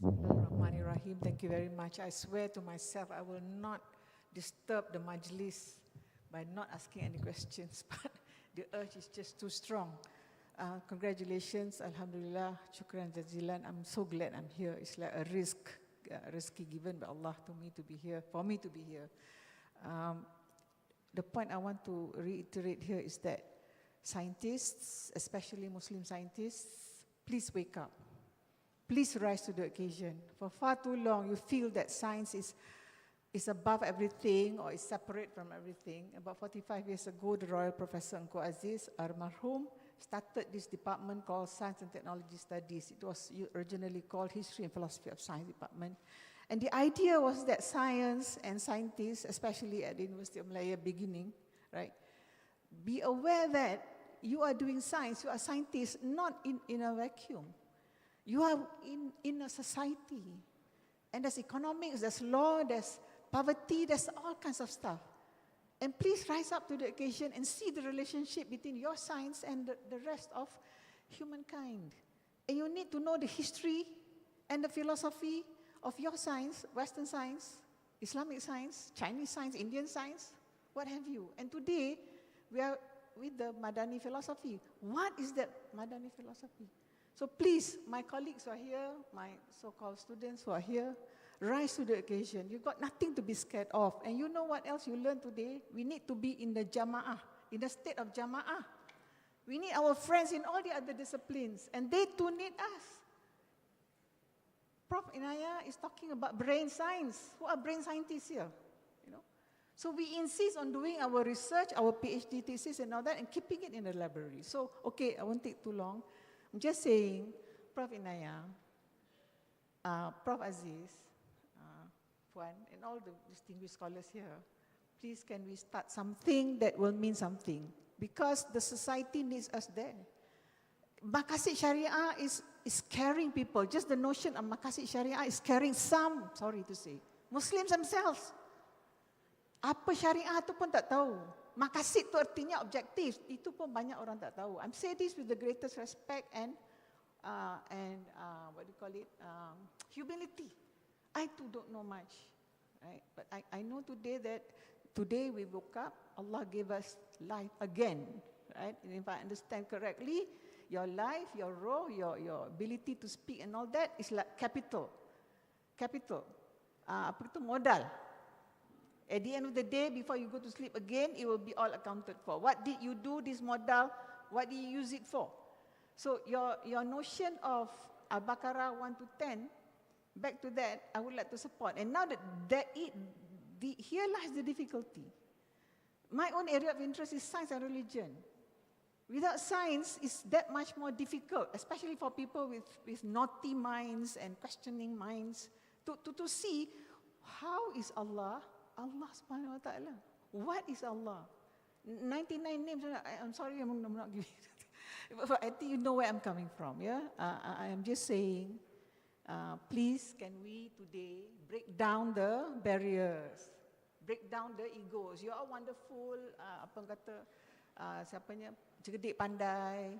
Bismillahirrahmanirrahim. Thank you very much. I swear to myself I will not disturb the majlis by not asking any questions, but the urge is just too strong. Congratulations, Alhamdulillah, Shukran Jazilan. I'm so glad I'm here. It's like a risky given by Allah to me to be here, for me to be here. The point I want to reiterate here is that scientists, especially Muslim scientists, please wake up. Please rise to the occasion. For far too long, you feel that science is above everything or is separate from everything. About 45 years ago, the Royal Professor Engku Aziz, Almarhum, started this department called Science and Technology Studies. It was originally called History and Philosophy of Science Department. And the idea was that science and scientists, especially at the University of Malaya beginning, right, be aware that you are doing science, you are scientists, not in a vacuum. You are in a society. And there's economics, there's law, there's poverty, there's all kinds of stuff. And please rise up to the occasion and see the relationship between your science and the rest of humankind. And you need to know the history and the philosophy of your science, Western science, Islamic science, Chinese science, Indian science, what have you. And today, we are with the Madani philosophy. What is that Madani philosophy? So please, my colleagues who are here, my so-called students who are here, rise to the occasion. You've got nothing to be scared of. And you know what else you learned today? We need to be in the jama'ah, in the state of jama'ah. We need our friends in all the other disciplines, and they too need us. Prof. Inayah is talking about brain science. Who are brain scientists here? You know? So we insist on doing our research, our PhD thesis and all that, and keeping it in the library. So, okay, I won't take too long. I'm just saying, Prof. Inayah, Prof. Aziz, Puan, and all the distinguished scholars here, please can we start something that will mean something? Because the society needs us there. Maqasid Sharia is scaring people. Just the notion of Maqasid Sharia is scaring some, sorry to say, Muslims themselves. Apa Syariah tu pun tak tahu. Maqasid tu artinya objektif. Itu pun banyak orang tak tahu. I'm saying this with the greatest respect and what do you call it? Humility. I too don't know much, right? But I know today that today we woke up, Allah gave us life again, right? And if I understand correctly, your life, your role, your ability to speak and all that is like capital. Capital. Apa itu modal. At the end of the day, before you go to sleep again, it will be all accounted for. What did you do this modal? What did you use it for? So your notion of Al-Baqarah 1 to 10, back to that, I would like to support. And now here lies the difficulty. My own area of interest is science and religion. Without science, it's that much more difficult, especially for people with naughty minds and questioning minds, to see how is Allah subhanahu wa ta'ala. What is Allah? 99 names, I'm sorry, I'm not giving it. But I think you know where I'm coming from, yeah? I am just saying, please, can we today break down the barriers, break down the egos. You are wonderful, apa kata, siapanya, cerdik pandai,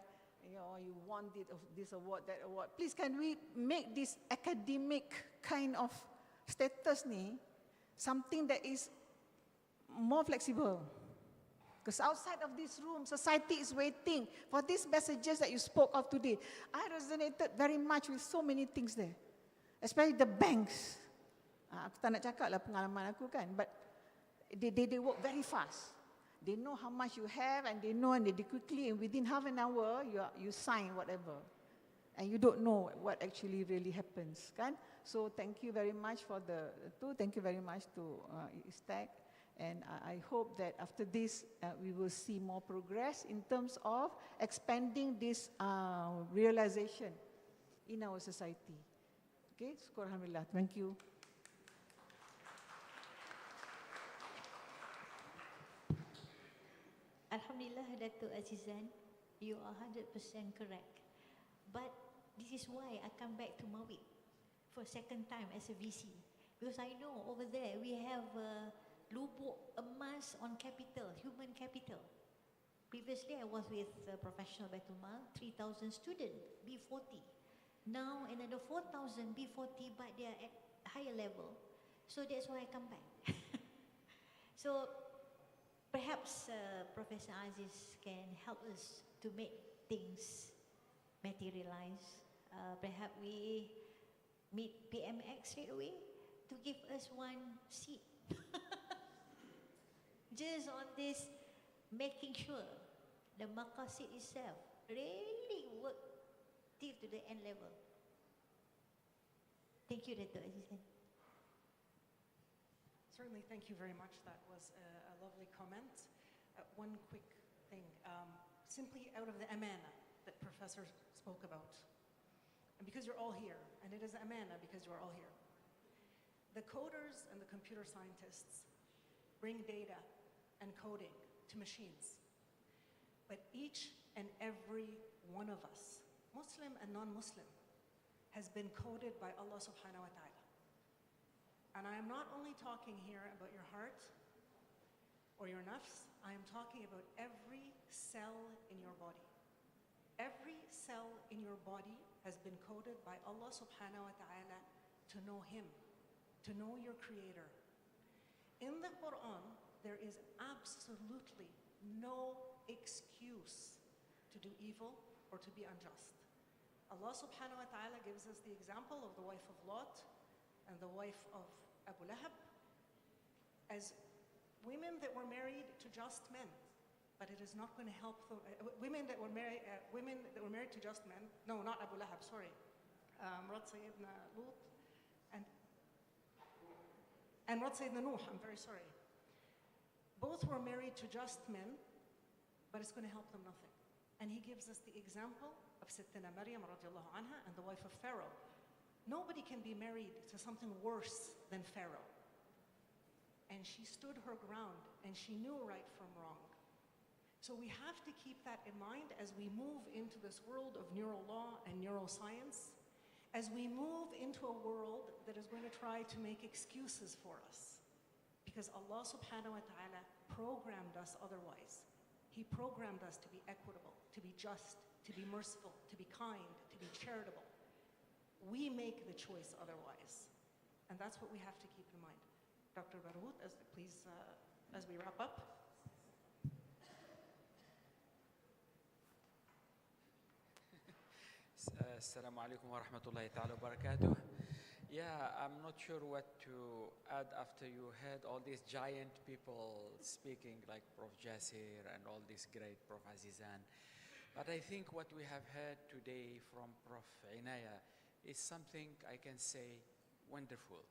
you want this award, that award. Please, can we make this academic kind of status ni something that is more flexible? Because outside of this room, society is waiting for these messages that you spoke of today. I resonated very much with so many things there, especially the banks. Aku tak nak cakap lah pengalaman aku kan, but they work very fast. They know how much you have, and they know, and they quickly, and within half an hour, you sign whatever. And you don't know what actually really happens, kan? So thank you very much for thank you very much to ISTAC. And I hope that after this, we will see more progress in terms of expanding this realization in our society. Okay, syukur alhamdulillah. Thank you. Alhamdulillah, Dato' Azizan, you are 100% correct. But this is why I come back to Mawib for a second time as a VC. Because I know over there we have lubuk emas on capital, human capital. Previously I was with Professional Baitul Mal, 3,000 students, B40. Now another 4,000 B40, but they are at higher level. So that's why I come back. So perhaps Professor Aziz can help us to make things materialize. Perhaps we meet PMX straight away to give us one seat. Just on this, making sure the maqasid itself really work till to the end level. Thank you, Dato' Azizan. Certainly, thank you very much. That was a lovely comment. One quick thing, simply out of the amana that Professor spoke about, and because you're all here, and it is amana because you are all here, the coders and the computer scientists bring data and coding to machines. But each and every one of us, Muslim and non-Muslim, has been coded by Allah subhanahu wa ta'ala. And I am not only talking here about your heart or your nafs, I am talking about every cell in your body. Every cell in your body has been coded by Allah subhanahu wa ta'ala to know Him, to know your Creator. In the Quran, there is absolutely no excuse to do evil or to be unjust. Allah subhanahu wa ta'ala gives us the example of the wife of Lot and the wife of Abu Lahab as women that were married to just men, but it is not going to help them. Women that were married to just men. No, not Abu Lahab. Sorry, Rat Sayyidina Lut and Rat Sayyidina Nuh. I'm very sorry. Both were married to just men, but it's going to help them nothing. And he gives us the example of Sittina Maryam radiallahu anha and the wife of Pharaoh. Nobody can be married to something worse than Pharaoh. And she stood her ground, and she knew right from wrong. So we have to keep that in mind as we move into this world of neural law and neuroscience, as we move into a world that is going to try to make excuses for us. Because Allah subhanahu wa ta'ala programmed us otherwise. He programmed us to be equitable, to be just, to be merciful, to be kind, to be charitable. We make the choice otherwise. And that's what we have to keep in mind. Dr. Baroud, please, as we wrap up. Assalamu alaikum wa rahmatullahi ta'ala wa barakatuh. Yeah, I'm not sure what to add after you heard all these giant people speaking like Prof. Jasir and all these great Prof. Azizan. But I think what we have heard today from Prof. Inayah is something I can say wonderful.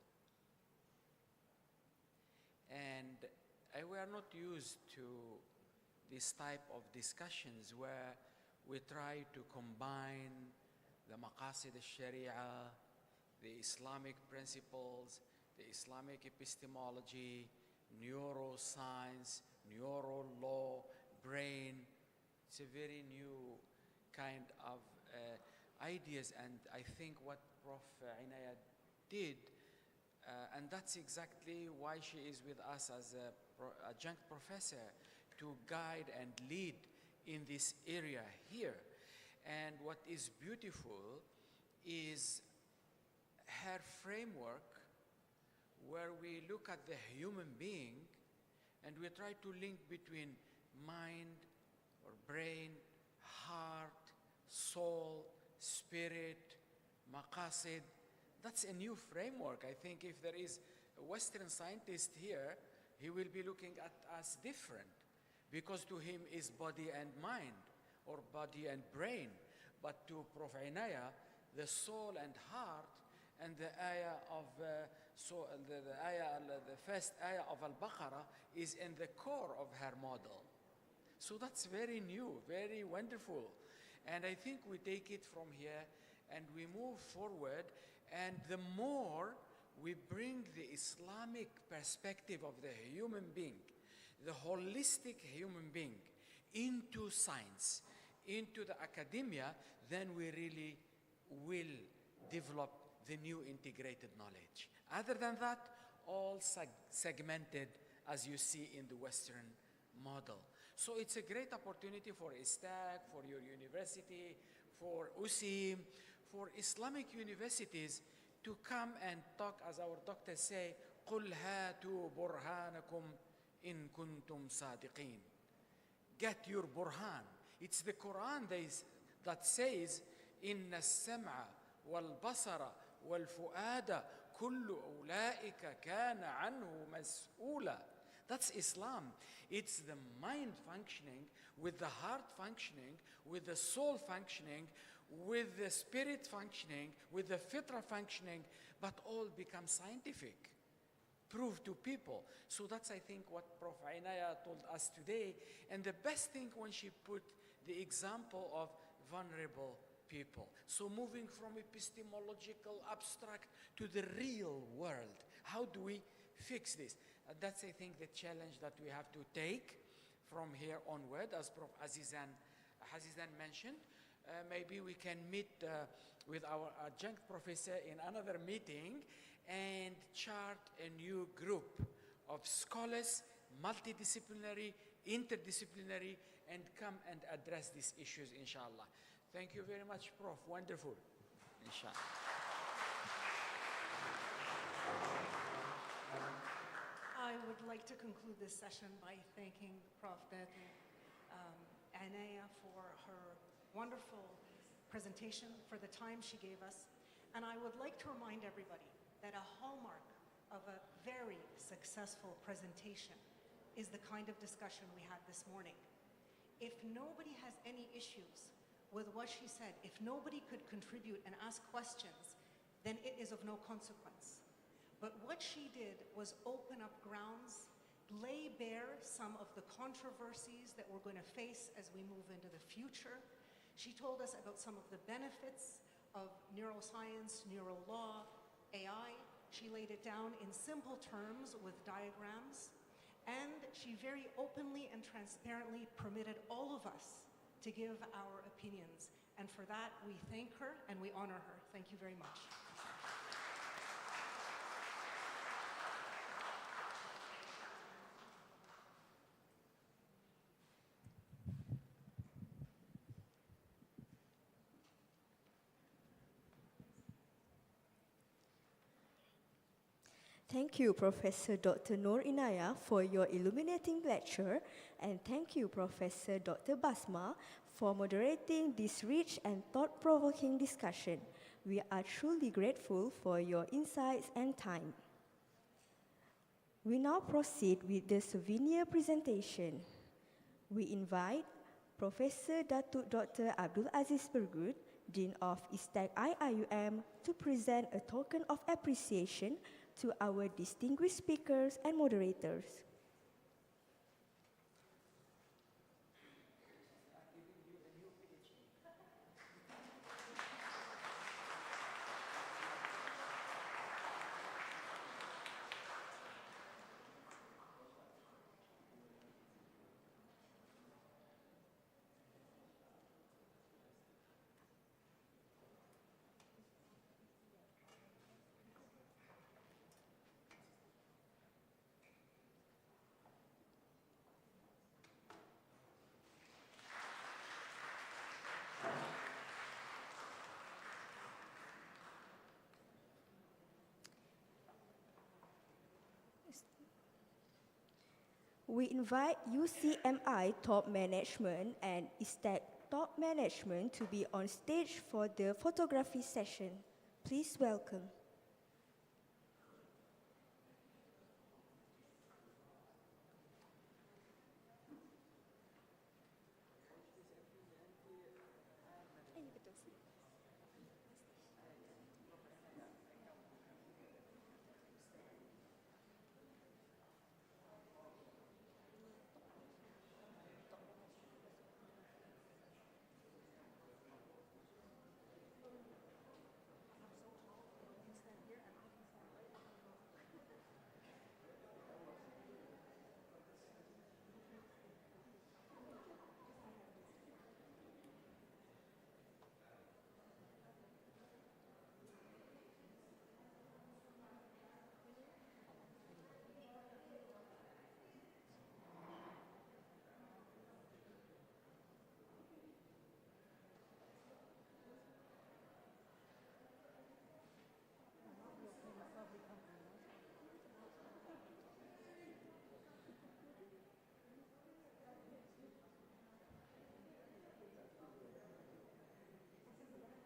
And we are not used to this type of discussions where we try to combine the maqasid al-sharia, the Islamic principles, the Islamic epistemology, neuroscience, neuro-law, brain. It's a very new kind of ideas, and I think what Prof. Inayah did, and that's exactly why she is with us as a adjunct professor, to guide and lead in this area here. And what is beautiful is her framework, where we look at the human being and we try to link between mind or brain, heart, soul, spirit, maqasid. That's a new framework. I think if there is a Western scientist here, he will be looking at us different, because to him is body and mind, or body and brain. But to Prof. Inayah, the soul and heart, and the ayah of the first ayah of Al-Baqarah is in the core of her model. So that's very new, very wonderful. And I think we take it from here and we move forward, and the more we bring the Islamic perspective of the human being, the holistic human being, into science, into the academia, then we really will develop the new integrated knowledge. Other than that, all segmented, as you see in the Western model. So it's a great opportunity for ISTAC, for your university, for USIM, for Islamic universities to come and talk, as our doctors say, قُلْ هَاتُوا بُرْهَانَكُمْ إِن كُنْتُمْ صَادِقِينَ. Get your burhan. It's the Quran that says, إِنَّ السَّمْعَ وَالْبَصَرَ وَالْفُؤَادَ كُلُّ أُولَئِكَ كَانَ عَنْهُ مَسْئُولًا. That's Islam. It's the mind functioning, with the heart functioning, with the soul functioning, with the spirit functioning, with the fitra functioning, but all become scientific, prove to people. So that's, I think, what Prof. Inayah told us today. And the best thing when she put the example of vulnerable people. So moving from epistemological abstract to the real world. How do we fix this? That's, I think, the challenge that we have to take from here onward, as Prof. Azizan mentioned. Maybe we can meet with our adjunct professor in another meeting and chart a new group of scholars, multidisciplinary, interdisciplinary, and come and address these issues, inshallah. Thank you very much, Prof. Wonderful. Inshallah. I would like to conclude this session by thanking Prof. Inayah for her wonderful presentation, for the time she gave us. And I would like to remind everybody that a hallmark of a very successful presentation is the kind of discussion we had this morning. If nobody has any issues with what she said, if nobody could contribute and ask questions, then it is of no consequence. But what she did was open up grounds, lay bare some of the controversies that we're going to face as we move into the future. She told us about some of the benefits of neuroscience, neuro-law, AI. She laid it down in simple terms with diagrams. And she very openly and transparently permitted all of us to give our opinions. And for that, we thank her and we honor her. Thank you very much. Thank you, Professor Dr. Noor Inayah, for your illuminating lecture, and thank you, Professor Dr. Basma, for moderating this rich and thought-provoking discussion. We are truly grateful for your insights and time. We now proceed with the souvenir presentation. We invite Professor Datuk Dr. Abdul Aziz Bergud, Dean of ISTAC IIUM, to present a token of appreciation to our distinguished speakers and moderators. We invite UCMI top management and ISTAC top management to be on stage for the photography session. Please welcome.